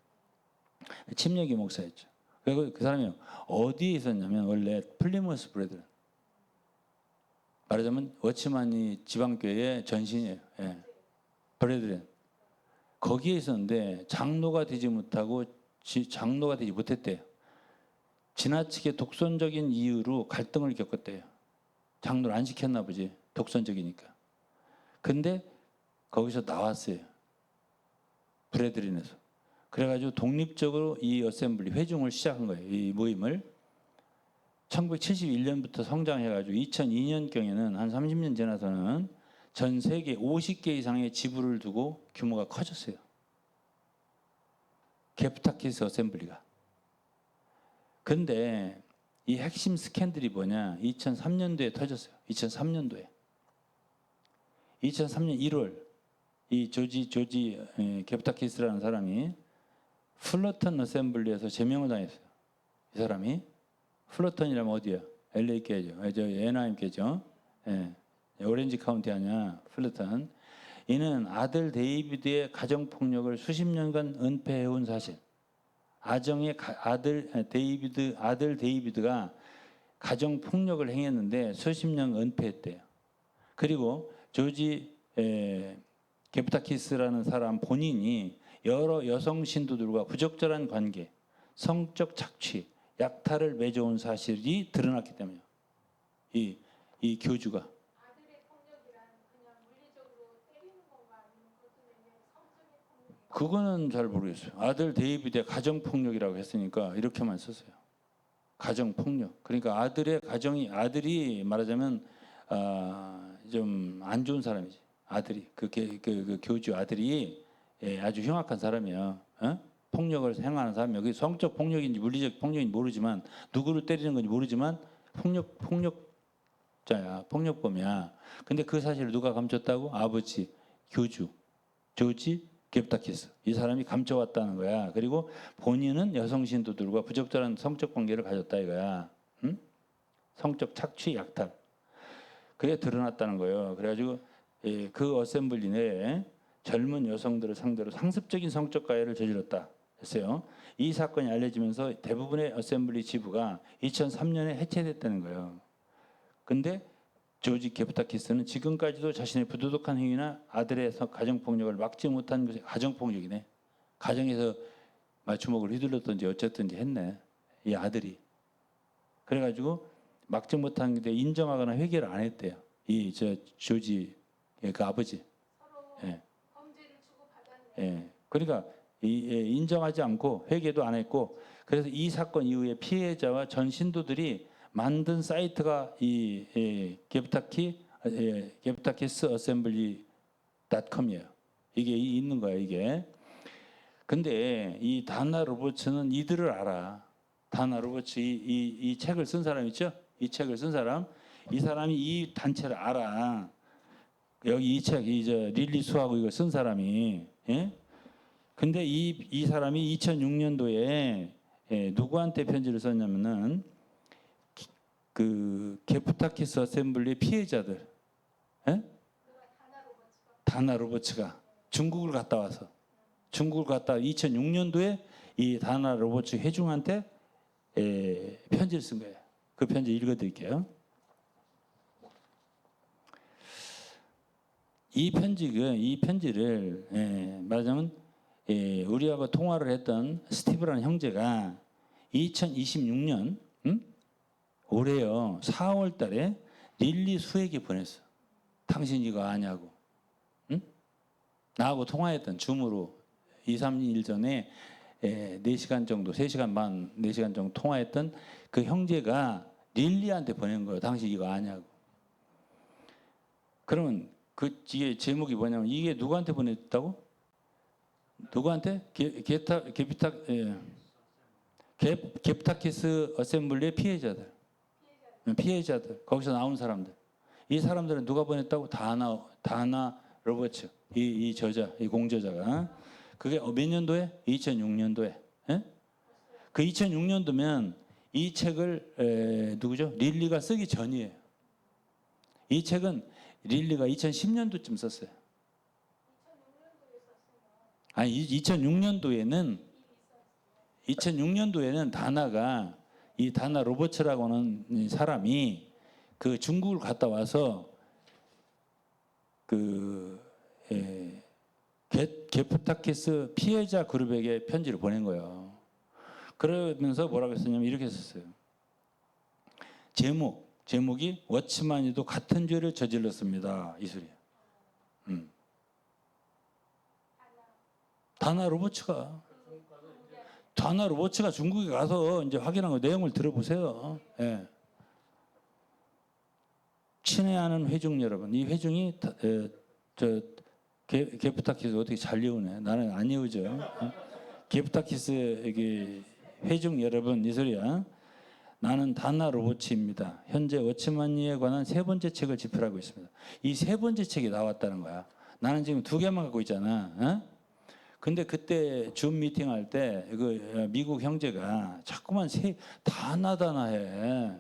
침례교 목사였죠. 그리고 그 사람이 어디에 있었냐면 원래 플리머스 브레드런, 말하자면 워치만이 지방교회의 전신이에요. 예. 브레드런 거기에 있었는데 장로가 되지 못했대요. 지나치게 독선적인 이유로 갈등을 겪었대요. 장로를 안 시켰나 보지. 독선적이니까. 근데 거기서 나왔어요. 브레드린에서. 그래가지고 독립적으로 이 어셈블리 회중을 시작한 거예요. 이 모임을 1971년부터 성장해가지고 2002년경에는 한 30년 지나서는 전 세계 50개 이상의 지부를 두고 규모가 커졌어요. 게프타키스 어셈블리가. 근데 이 핵심 스캔들이 뭐냐? 2003년도에 터졌어요. 2003년 1월 이 조지 게프타키스라는 사람이 플러턴 어셈블리에서 제명을 당했어요. 이 사람이 플러턴이라면 어디야? LA 께죠. 저 애나임 께죠. 예. 오렌지 카운티 아니야. 플러턴. 이는 아들 데이비드의 가정 폭력을 수십 년간 은폐해온 사실. 아들 데이비드가 가정 폭력을 행했는데 수십 년 은폐했대요. 그리고 조지 게프타키스라는 사람 본인이 여러 여성 신도들과 부적절한 관계, 성적 착취, 약탈을 맺어온 사실이 드러났기 때문이에요. 이 교주가. 아들의 폭력이란 그냥 물리적으로 때리는 건가 아니면 그것도 내면 성적인 폭력? 그거는 잘 모르겠어요. 아들 데이비드의 가정 폭력이라고 했으니까 이렇게만 썼어요. 가정 폭력. 그러니까 아들이 말하자면 좀 안 좋은 사람이지. 아들이 그 교주 아들이 아주 흉악한 사람이에요. 폭력을 행하는 사람. 여기 성적 폭력인지 물리적 폭력인지 모르지만 누구를 때리는 건지 모르지만 폭력자야, 폭력범이야. 근데 그 사실을 누가 감췄다고? 아버지 교주 조지 게프타키스 이 사람이 감춰왔다는 거야. 그리고 본인은 여성 신도들과 부적절한 성적 관계를 가졌다 이거야. 응? 성적 착취, 약탈. 그게 드러났다는 거예요. 그래가지고 그 어셈블리 내에 젊은 여성들을 상대로 상습적인 성적 가해를 저질렀다 했어요. 이 사건이 알려지면서 대부분의 어셈블리 지부가 2003년에 해체됐다는 거예요. 근데 조지 게프타키스는 지금까지도 자신의 부도덕한 행위나 아들의 가정폭력을 막지 못한 것이 가정폭력이네. 가정에서 주먹을 휘둘렀든지 어쨌든지 했네. 이 아들이. 그래가지고 막지 못한 게 인정하거나 회개를 안 했대요. 조지 그 아버지. 예. 범죄를 주고받았네. 예. 그러니까 인정하지 않고 회개도 안 했고 그래서 이 사건 이후에 피해자와 전 신도들이 만든 사이트가 이 게프타키스 어셈블리.com이에요. 이게 있는 거예요, 이게. 근데 이 다나 로버츠는 이들을 알아. 다나 로버츠 이 책을 쓴 사람 있죠? 이 책을 쓴 사람. 이 사람이 이 단체를 알아. 여기 이 책, 릴리 수하고 이거 쓴 사람이. 예? 근데 이 사람이 2006년도에 누구한테 편지를 썼냐면은 그 게프타키스 어셈블리 피해자들, 예? 다나 로버츠가 중국을 갔다 와서 2006년도에 이 다나 로버츠 회중한테 편지를 쓴 거예요. 그 편지 읽어드릴게요. 이 편지를 말하자면 우리하고 통화를 했던 스티브라는 형제가 2026년 올해요 4월 달에 릴리 수에게 보냈어. 당신 이거 아냐고. 응? 나하고 통화했던 줌으로 2, 3일 전에 4시간 정도 3시간 반 4시간 정도 통화했던 그 형제가 릴리한테 보낸 거예요. 당신 이거 아냐고. 그러면 이게 제목이 뭐냐면 이게 누구한테 보냈다고? 누구한테? 게프타키스 어셈블리의 피해자들 거기서 나온 사람들. 이 사람들은 누가 보냈다고? 다나 로버츠 이 저자 이 공저자가. 그게 몇 년도에? 2006년도에. 예? 그 2006년도면 이 책을 누구죠? 릴리가 쓰기 전이에요. 이 책은 릴리가 2010년도쯤 썼어요. 아니 2006년도에는 다나가 이 다나 로버츠라고 하는 이 사람이 그 중국을 갔다 와서 그 게프타키스 피해자 그룹에게 편지를 보낸 거예요. 그러면서 뭐라고 했었냐면 이렇게 썼어요. 제목이 워치만이도 같은 죄를 저질렀습니다. 이 소리야. 다나 로버츠가 중국에 가서 이제 확인한 거 내용을 들어보세요. 예. 친애하는 회중 여러분, 이 회중이 게프타키스 어떻게 잘 이우네. 나는 안 이우죠. 게프타키스 여기 회중 여러분, 이 소리야. 나는 다나 로버츠입니다. 현재 워치만리에 관한 3번째 책을 집필하고 있습니다. 이 3번째 책이 나왔다는 거야. 나는 지금 2개만 갖고 있잖아. 어? 근데 그때 줌 미팅할 때 그 미국 형제가 자꾸만 다나해.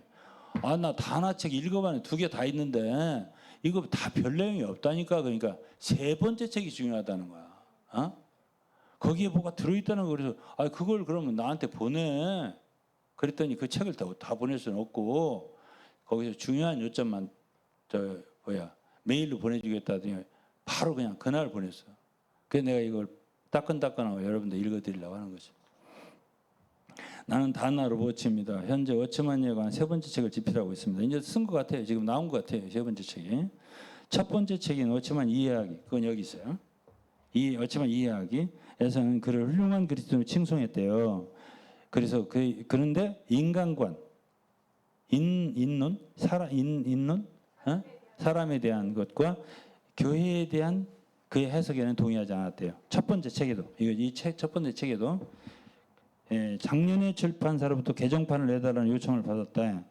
아, 나 다나 책 읽어봤는데 2개 다 있는데 이거 다 별 내용이 없다니까. 그러니까 3번째 책이 중요하다는 거야. 어? 거기에 뭐가 들어있다는 거. 그래서 아, 그걸 그러면 나한테 보내. 그랬더니 그 책을 다 보낼 수는 없고 거기서 중요한 요점만 메일로 보내주겠다 하더니 바로 그냥 그날 보냈어. 그래서 내가 이걸 따끈따끈하고 여러분들 읽어드리려고 하는 거죠. 나는 다나 로버츠입니다. 현재 워치만리에 관한 3번째 책을 집필하고 있습니다. 이제 쓴 것 같아요. 지금 나온 것 같아요. 3번째 책이. 첫 번째 책인 워치만 이해하기. 그건 여기 있어요. 이 워치만 이해하기에서는 그를 훌륭한 그리스도로 칭송했대요. 그래서 그런데 인간관, 인론, 사람에 대한 것과 교회에 대한 그의 해석에는 동의하지 않았대요. 첫 번째 책에도 이 책 첫 번째 책에도 작년에 출판사로부터 개정판을 내달라는 요청을 받았다.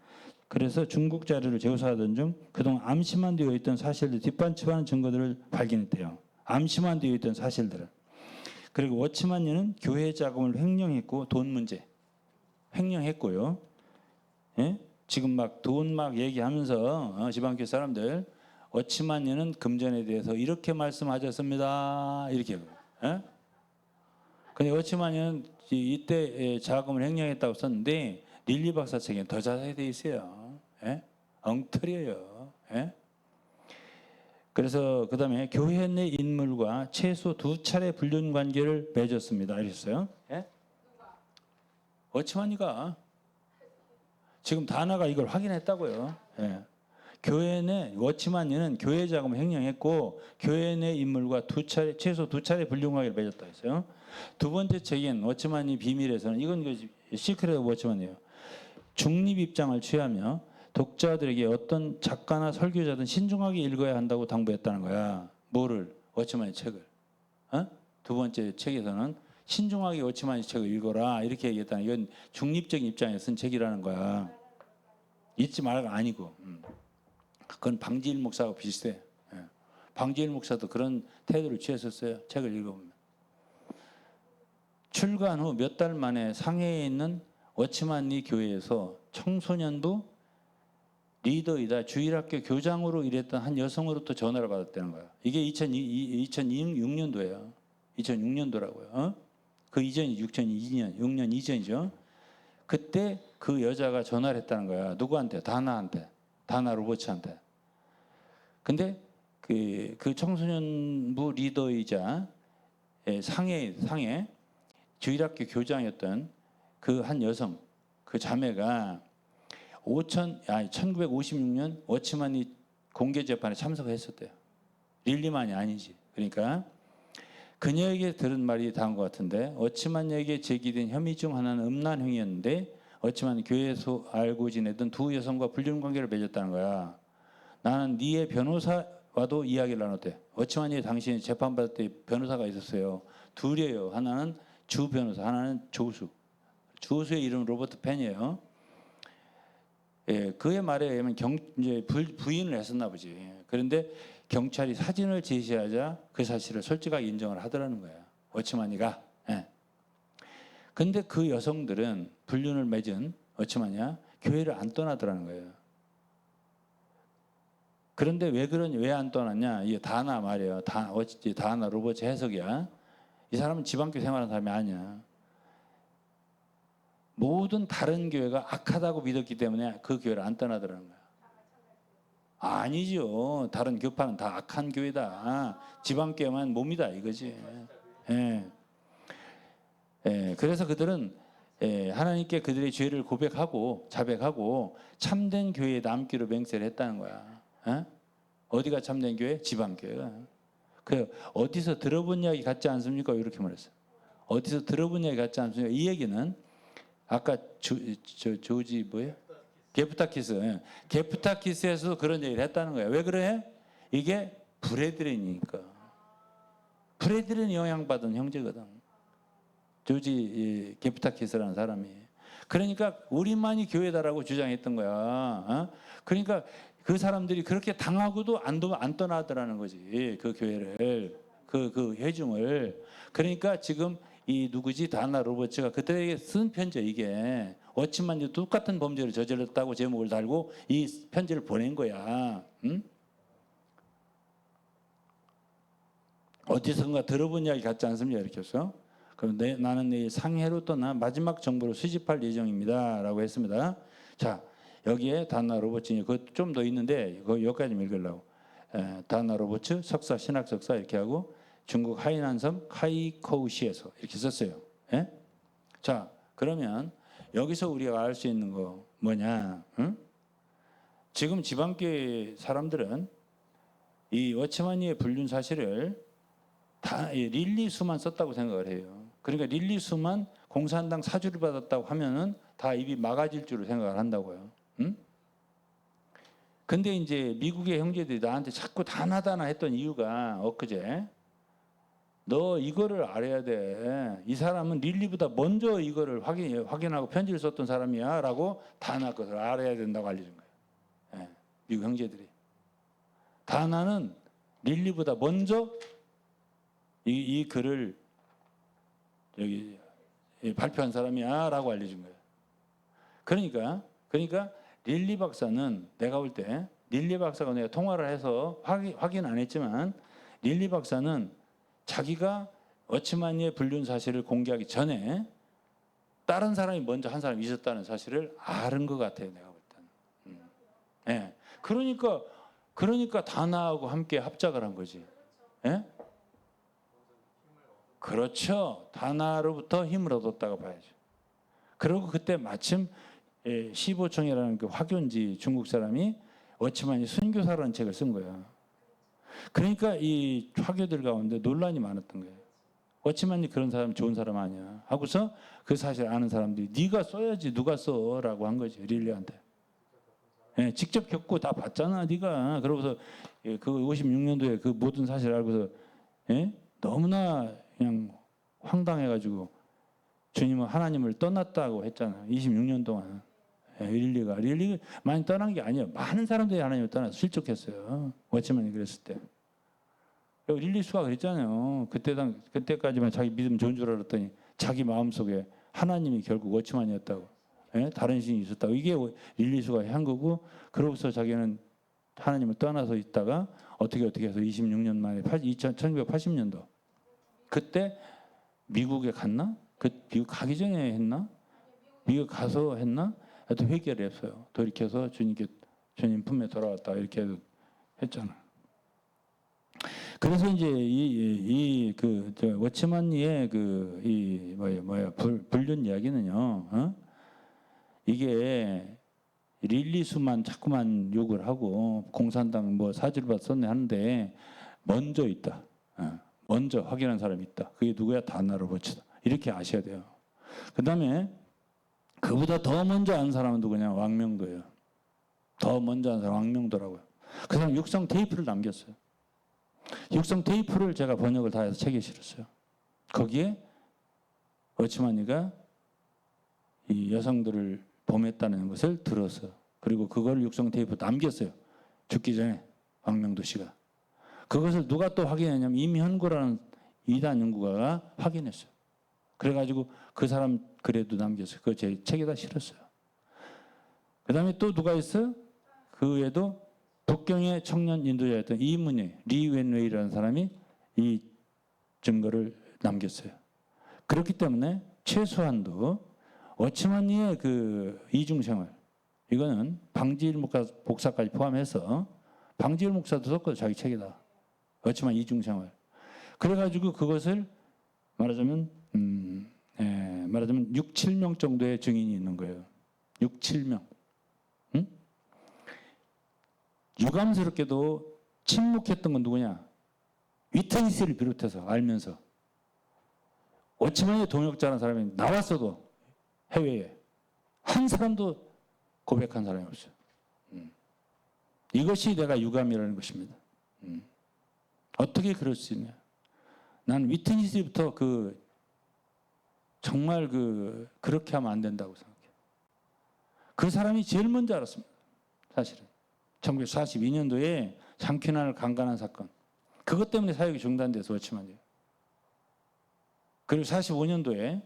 그래서 중국 자료를 재조사하던 중 그동안 암시만 되어 있던 사실들 뒷받침하는 증거들을 발견했대요. 암시만 되어 있던 사실들을. 그리고 워치만리는 교회 자금을 횡령했고 돈 문제 횡령했고요. 예? 지금 막 돈 막 얘기하면서 지방교회 사람들 워치만리는 금전에 대해서 이렇게 말씀하셨습니다. 이렇게. 예? 근데 워치만리는 이때 자금을 횡령했다고 썼는데 릴리 박사 책에는 더 자세히 되어 있어요. 예? 엉터리예요. 예? 그래서 그 다음에 교회 내 인물과 최소 2차례 불륜 관계를 맺었습니다. 이랬어요. 예? 워치만리가 지금 다나가 이걸 확인했다고요. 예. 교회 내 워치만리는 교회 자금을 횡령했고 교회 내 인물과 최소 2차례 불륜 관계를 맺었다 했어요. 두 번째 책인 워치만리 비밀에서는 이건 시크릿 오브 워치만이에요. 중립 입장을 취하며 독자들에게 어떤 작가나 설교자든 신중하게 읽어야 한다고 당부했다는 거야. 뭐를? 워치만리 책을. 어? 두 번째 책에서는 신중하게 워치만리 책을 읽어라 이렇게 얘기했다는 이건 중립적인 입장에서 쓴 책이라는 거야. 잊지 말가 아니고. 그건 방지일 목사하고 비슷해. 예. 방지일 목사도 그런 태도를 취했었어요. 책을 읽어보면. 출간 후 몇 달 만에 상해에 있는 워치만리 교회에서 청소년부 리더이다 주일학교 교장으로 일했던 한 여성으로부터 전화를 받았다는 거예요. 이게 2006년도예요. 2006년도라고요. 어? 그 이전이 6년 이전이죠. 그때 그 여자가 전화를 했다는 거야. 누구한테? 다나 로버츠한테. 근데 그 청소년부 리더이자 상해 주일학교 교장이었던 그 한 여성, 그 자매가 1956년 워치만리 공개 재판에 참석했었대요. 릴리만이 아니지. 그러니까 그녀에게 들은 말이 다음 것 같은데 워치만리에게 제기된 혐의 중 하나는 음란 행위였는데 워치만리 교회에서 알고 지내던 두 여성과 불륜 관계를 맺었다는 거야. 나는 네의 변호사와도 이야기를 나눴대. 워치만리 당신이 재판받을 때 변호사가 있었어요. 둘이에요. 하나는 주 변호사, 하나는 조수. 조수의 이름은 로버트 펜이에요. 예, 그의 말에 의하면 이제 부인을 했었나 보지. 그런데 경찰이 사진을 제시하자 그 사실을 솔직하게 인정을 하더라는 거예요. 워치만리가. 예. 근데 그 여성들은 불륜을 맺은 워치만리야 교회를 안 떠나더라는 거예요. 그런데 왜 그러냐, 왜 안 떠났냐? 이게 다나 말이에요. 다나 로버츠 해석이야. 이 사람은 지방교회 생활하는 사람이 아니야. 모든 다른 교회가 악하다고 믿었기 때문에 그 교회를 안 떠나더라는 거야. 아니죠. 다른 교파는 다 악한 교회다. 지방교회만 몸이다 이거지. 예. 예. 그래서 그들은 하나님께 그들의 죄를 고백하고 자백하고 참된 교회에 남기로 맹세를 했다는 거야. 예? 어디가 참된 교회? 지방교회가. 그 어디서 들어본 이야기 같지 않습니까? 이렇게 말했어요. 어디서 들어본 이야기 같지 않습니까? 이 얘기는 아까 조지 뭐예요? 게프타키스. 예. 게프타키스에서도 그런 얘기를 했다는 거야. 왜 그래? 이게 브레드렌이니까. 브레드렌이 영향받은 형제거든. 조지 게프타키스라는 사람이. 그러니까 우리만이 교회다라고 주장했던 거야. 어? 그러니까 그 사람들이 그렇게 당하고도 안 떠나더라는 거지. 그 교회를, 그 회중을. 그러니까 지금 이 누구지? 다나 로버츠가 그때에게 쓴 편지 이게 워치만이 똑같은 범죄를 저질렀다고 제목을 달고 이 편지를 보낸 거야. 응? 어디선가 들어본 이야기 같지 않습니까? 이렇게 해서. 그럼 나는 내일 상해로 떠나 마지막 정부로 수집할 예정입니다라고 했습니다. 자, 여기에 다나 로버츠 좀 더 있는데 여기까지 읽으려고. 다나 로버츠 석사 신학 석사 이렇게 하고 중국 하이난섬 카이코우시에서 이렇게 썼어요. 예? 자, 그러면 여기서 우리가 알 수 있는 거 뭐냐? 응? 지금 지방교회 사람들은 이 워치마니의 불륜 사실을 다 릴리수만 썼다고 생각을 해요. 그러니까 릴리수만 공산당 사주를 받았다고 하면은 다 입이 막아질 줄을 생각을 한다고요. 응? 근데 이제 미국의 형제들이 나한테 자꾸 다나다나 했던 이유가 엊그제 너 이거를 알아야 돼. 이 사람은 릴리보다 먼저 이거를 확인하고 편지를 썼던 사람이야 라고 다나 것을 알아야 된다고 알려준 거예요. 예, 미국 형제들이. 다나는 릴리보다 먼저 이 글을 여기 발표한 사람이야 라고 알려준 거예요. 그러니까 릴리 박사는 내가 볼 때 릴리 박사가 내가 통화를 해서 확인 안 했지만 릴리 박사는 자기가 워치마니의 불륜 사실을 공개하기 전에 다른 사람이 먼저 한 사람이 있었다는 사실을 아는 것 같아요. 내가 볼 때는. 예. 그러니까 다나하고 함께 합작을 한 거지. 예? 그렇죠. 다나로부터 힘을 얻었다고 봐야죠. 그리고 그때 마침 시보총이라는 그 화교인지 중국 사람이 워치만이 순교사라는 책을 쓴 거야. 그러니까 이 화교들 가운데 논란이 많았던 거예요. 워치만이 그런 사람 좋은 사람 아니야. 하고서 그 사실 아는 사람들이 네가 써야지 누가 써라고 한 거지 릴리한테. 예, 직접 겪고 다 봤잖아 네가. 그러고서 그 56년도에 그 모든 사실을 알고서 너무나 그냥 황당해가지고 주님은 하나님을 떠났다고 했잖아. 26년 동안. 릴리가 많이 떠난 게 아니에요. 많은 사람들이 하나님을 떠나서 실족했어요. 워치만이 그랬을 때. 릴리수가 그랬잖아요. 그때까지만 자기 믿음 좋은 줄 알았더니 자기 마음속에 하나님이 결국 워치만이었다고. 다른 신이 있었다고. 이게 릴리수가 한 거고 그러고서 자기는 하나님을 떠나서 있다가 어떻게 해서 26년 만에 1980년도 그때 미국에 갔나? 미국 가기 전에 했나? 미국 가서 했나? 하여튼 회개를 했어요. 돌이켜서 주님 품에 돌아왔다 이렇게 했잖아. 그래서 이제 워치만니의 불륜 이야기는요. 이게 릴리수만 자꾸만 욕을 하고 공산당 사주를 받았네 하는데 먼저 있다. 먼저 확인한 사람이 있다. 그게 누구야? 다나 로버츠다. 이렇게 아셔야 돼요. 그 다음에 그보다 더 먼저 아는 사람은 누구냐? 왕명도예요. 더 먼저 아는 사람 왕명도라고요. 그 사람 육성 테이프를 남겼어요. 육성 테이프를 제가 번역을 다 해서 책에 실었어요. 거기에 워치마니가 이 여성들을 범했다는 것을 들었어요. 그리고 그걸 육성 테이프 남겼어요. 죽기 전에 왕명도 씨가. 그것을 누가 또 확인했냐면 임현구라는 이단 연구가가 확인했어요. 그래가지고 그 사람 글에도 남겼어요. 그거 제 책에다 실었어요. 그 다음에 또 누가 있어요? 그 외에도 북경의 청년 인도자였던 이문희 리 웬웨이라는 사람이 이 증거를 남겼어요. 그렇기 때문에 최소한도 워치만리의 그 이중 생활, 이거는 방지일 목사까지 포함해서 방지일 목사도 썼거든, 자기 책이다. 워치만 이중 생활. 그래가지고 그것을 말하자면 6, 7명 정도의 증인이 있는 거예요. 6, 7명. 응? 유감스럽게도 침묵했던 건 누구냐? 위트니스를 비롯해서 알면서 워치만의 동역자라는 사람이 나왔어도 해외에 한 사람도 고백한 사람이 없어요. 이것이 내가 유감이라는 것입니다. 어떻게 그럴 수 있냐? 난 위트니스부터 정말 그렇게 하면 안 된다고 생각해요. 그 사람이 제일 먼저 알았습니다. 사실은 1942년도에 장쾌난을 강간한 사건, 그것 때문에 사역이 중단돼서 워치만이에요. 그리고 45년도에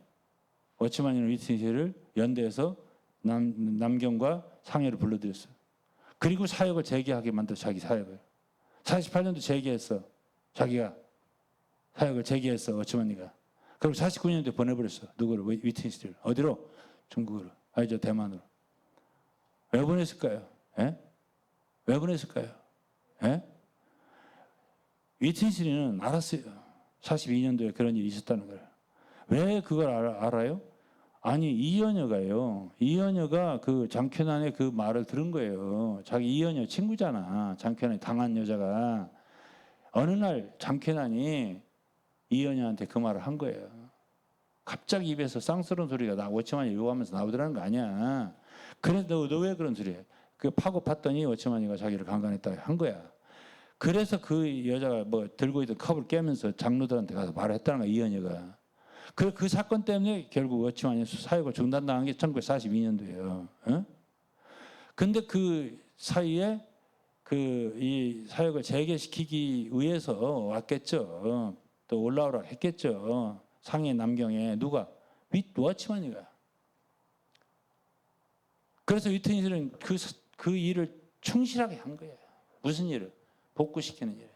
워치만이는 위트니스를 연대해서 남경과 상해를 불러들였어요. 그리고 사역을 재개하게 만들어, 자기 사역을. 48년도 재개했어. 자기가 사역을 재개했어, 워치만이가. 그리고 49년도에 보내버렸어. 누구를? 위트니스를. 어디로? 중국으로. 아니죠, 대만으로. 왜 보냈을까요? 예? 왜 보냈을까요? 예? 위트니스는 알았어요. 42년도에 그런 일이 있었다는 걸. 왜 그걸 알아요? 아니, 이연여가요. 이연여가 그 장쾌난의 그 말을 들은 거예요. 자기 이연여 친구잖아. 장쾌난이 당한 여자가. 어느 날 장쾌난이 이연여한테 그 말을 한 거예요. 갑자기 입에서 쌍스러운 소리가 워치만이 요구하면서 나오더라는 거 아니야. 그래, 너 왜 그런 소리 해? 그 파고 팠더니 워치만이가 자기를 강간했다고 한 거야. 그래서 그 여자가 뭐 들고 있던 컵을 깨면서 장로들한테 가서 말을 했다는 거야, 이연여가. 그 사건 때문에 결국 워치만이 사역을 중단당한 게 1942년도예요. 어? 근데 그 사이에 이 사역을 재개시키기 위해서 왔겠죠. 또 올라오라 했겠죠. 상해 남경에 누가? 워치만이가. 그래서 위트니스는 그 일을 충실하게 한 거예요. 무슨 일을? 복구시키는 일.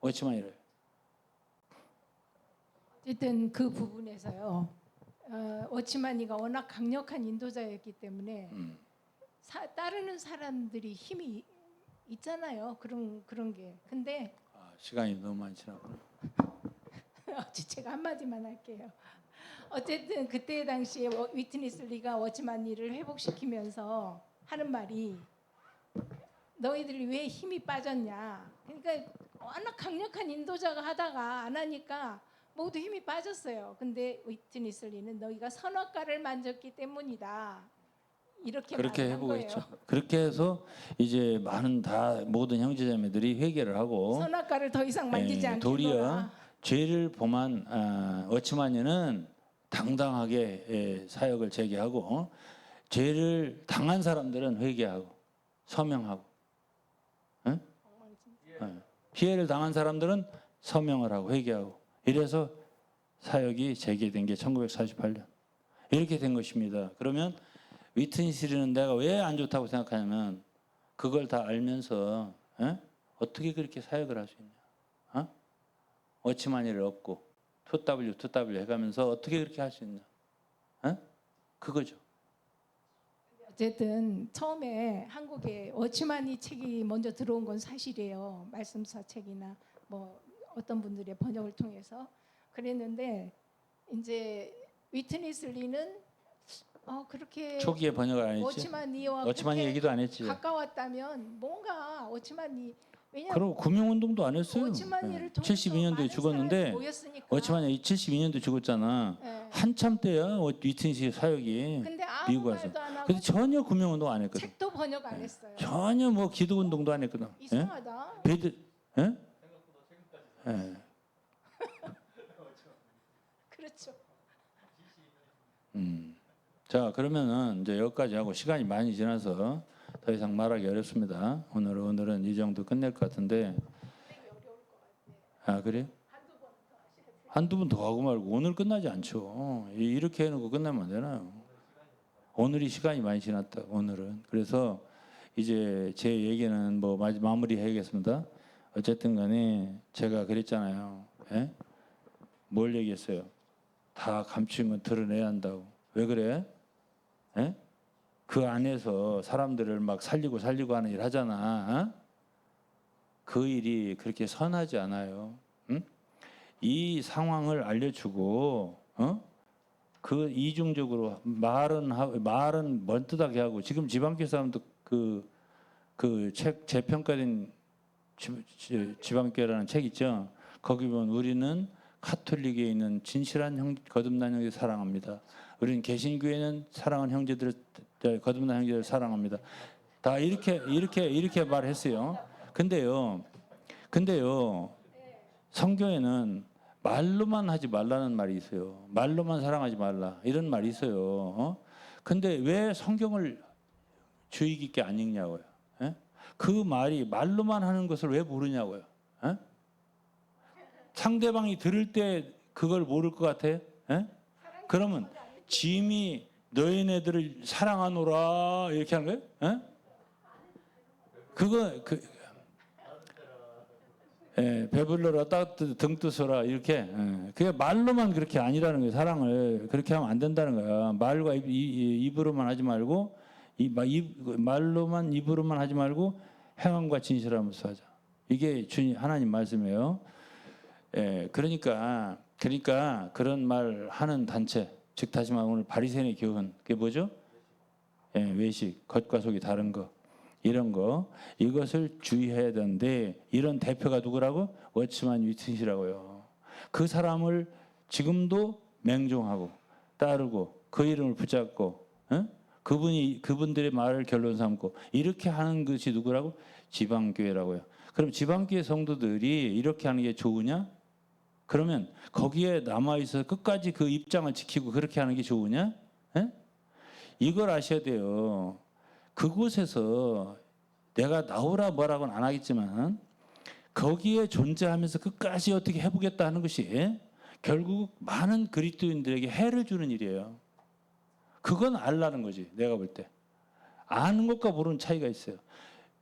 워치만이를. 어쨌든 그 부분에서요. 워치만이가 워낙 강력한 인도자였기 때문에 따르는 사람들이 힘이 있잖아요. 그런 게. 근데 시간이 너무 많이 지나고. 제가 한마디만 할게요. 어쨌든 그때 당시에 위트니스 리가 워치만리를 회복시키면서 하는 말이, 너희들이 왜 힘이 빠졌냐. 그러니까 워낙 강력한 인도자가 하다가 안 하니까 모두 힘이 빠졌어요. 근데 위트니스 리는 너희가 선악과를 만졌기 때문이다. 이렇게 그렇게 말을 한 해보겠죠. 거예요. 그렇게 해서 이제 모든 형제자매들이 회개를 하고 선악과를 더 이상 만지지 않게 도리어 해라. 죄를 범한 워치만이는 당당하게 사역을 재개하고, 죄를 당한 사람들은 회개하고 서명하고, 응? 피해를 당한 사람들은 서명을 하고 회개하고, 이래서 사역이 재개된 게 1948년 이렇게 된 것입니다. 그러면 위트니스리는 내가 왜 안 좋다고 생각하냐면, 그걸 다 알면서 어떻게 그렇게 사역을 할 수 있냐? 워치만이를 얻고 2W 해가면서 어떻게 그렇게 할 수 있냐? 그거죠. 어쨌든 처음에 한국에 워치만이 책이 먼저 들어온 건 사실이에요. 말씀사 책이나 뭐 어떤 분들의 번역을 통해서 그랬는데, 이제 위트니스 리는 그렇게 초기에 번역을 안 했지. 워치만이와 워치만이 얘기도 안 했지. 가까웠다면 뭔가 워치만이, 왜냐하면 그리고 금융운동도 안 했어요. 워치만이를 통해서 72년도에 많은 죽었는데, 사람이 모였으니까. 워치만이 72년도에 죽었잖아. 예. 한참 때야 위트니스 사역이. 근데 아무 미국 가서. 말도 안 하고 근데 전혀 금융운동 안 했거든. 책도 번역 안 했어요. 전혀 뭐 기도운동도 안 했거든. 예? 이상하다. 예? 예. 그렇죠. 자, 그러면은 이제 여기까지 하고 시간이 많이 지나서 더 이상 말하기 어렵습니다. 오늘은 이 정도 끝낼 것 같은데. 아, 그래요? 한두 번 더 하고 말고 오늘 끝나지 않죠. 이렇게 해놓고 끝나면 안 되나요? 오늘이 시간이 많이 지났다. 오늘은. 그래서 이제 제 얘기는 뭐 마무리해야겠습니다. 어쨌든 간에 제가 그랬잖아요. 예? 뭘 얘기했어요? 다 감추인 건 드러내야 한다고. 왜 그래? 예? 그 안에서 사람들을 막 살리고 하는 일 하잖아. 어? 그 일이 그렇게 선하지 않아요. 응? 이 상황을 알려주고, 그 이중적으로 말은 먼뜻하게 하고, 지금 지방교회 사람도 그 책 재평가된 지방교회라는 책 있죠. 거기 보면 우리는 카톨릭에 있는 진실한 거듭난 형제 사랑합니다. 우리는 개신교회는 사랑하는 형제들, 거듭난 형제들 사랑합니다. 다 이렇게 말했어요. 근데요, 성경에는 말로만 하지 말라는 말이 있어요. 말로만 사랑하지 말라 이런 말이 있어요. 근데 왜 성경을 주의 깊게 안 읽냐고요. 예? 그 말이 말로만 하는 것을 왜 모르냐고요. 예? 상대방이 들을 때 그걸 모를 것 같아요. 예? 그러면 짐이 너희네들을 사랑하노라 이렇게 하는 거예요? 예? 배불러라 등 뜨서라 이렇게 그게 말로만 그렇게 아니라는 거예요. 사랑을 그렇게 하면 안 된다는 거야. 말과 입으로만 하지 말고 말로만 입으로만 하지 말고 행함과 진실함으로써 하자. 이게 주님 하나님 말씀이에요. 그러니까 그런 말 하는 단체, 즉 다시 말하면 오늘 바리새인의 교훈 그게 뭐죠? 외식, 겉과 속이 다른 거. 이런 거 이것을 주의해야 되는데 이런 대표가 누구라고? 워치만 위튼이라고요. 그 사람을 지금도 맹종하고 따르고 그 이름을 붙잡고 그분들의 말을 결론 삼고 이렇게 하는 것이 누구라고? 지방교회라고요. 그럼 지방교회 성도들이 이렇게 하는 게 좋으냐? 그러면 거기에 남아있어서 끝까지 그 입장을 지키고 그렇게 하는 게 좋으냐? 이걸 아셔야 돼요. 그곳에서 내가 나오라 뭐라고는 안 하겠지만 거기에 존재하면서 끝까지 어떻게 해보겠다 하는 것이 결국 많은 그리스도인들에게 해를 주는 일이에요. 그건 알라는 거지. 내가 볼 때. 아는 것과 모르는 차이가 있어요.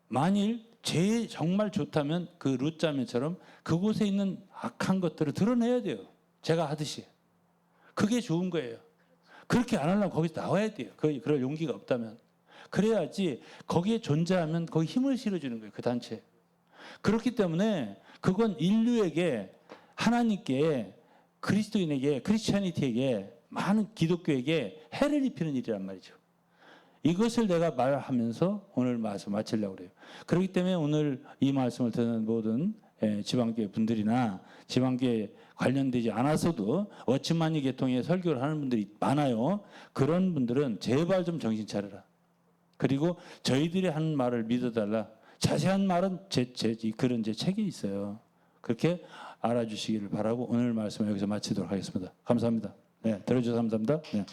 만일 제일 정말 좋다면 그 룻자매처럼 그곳에 있는 악한 것들을 드러내야 돼요. 제가 하듯이. 그게 좋은 거예요. 그렇게 안 하려면 거기서 나와야 돼요. 그럴 용기가 없다면. 그래야지 거기에 존재하면 거기 힘을 실어주는 거예요. 그 단체. 그렇기 때문에 그건 인류에게 하나님께 그리스도인에게 크리스찬이티에게 많은 기독교에게 해를 입히는 일이란 말이죠. 이것을 내가 말하면서 오늘 말씀 마치려고 그래요. 그렇기 때문에 오늘 이 말씀을 듣는 모든 지방교회 분들이나 지방교회 관련되지 않아서도 워치만이 계통에 설교를 하는 분들이 많아요. 그런 분들은 제발 좀 정신 차려라. 그리고 저희들이 하는 말을 믿어달라. 자세한 말은 그런 제 책에 있어요. 그렇게 알아주시기를 바라고 오늘 말씀을 여기서 마치도록 하겠습니다. 감사합니다. 네, 들어주셔서 감사합니다. 네.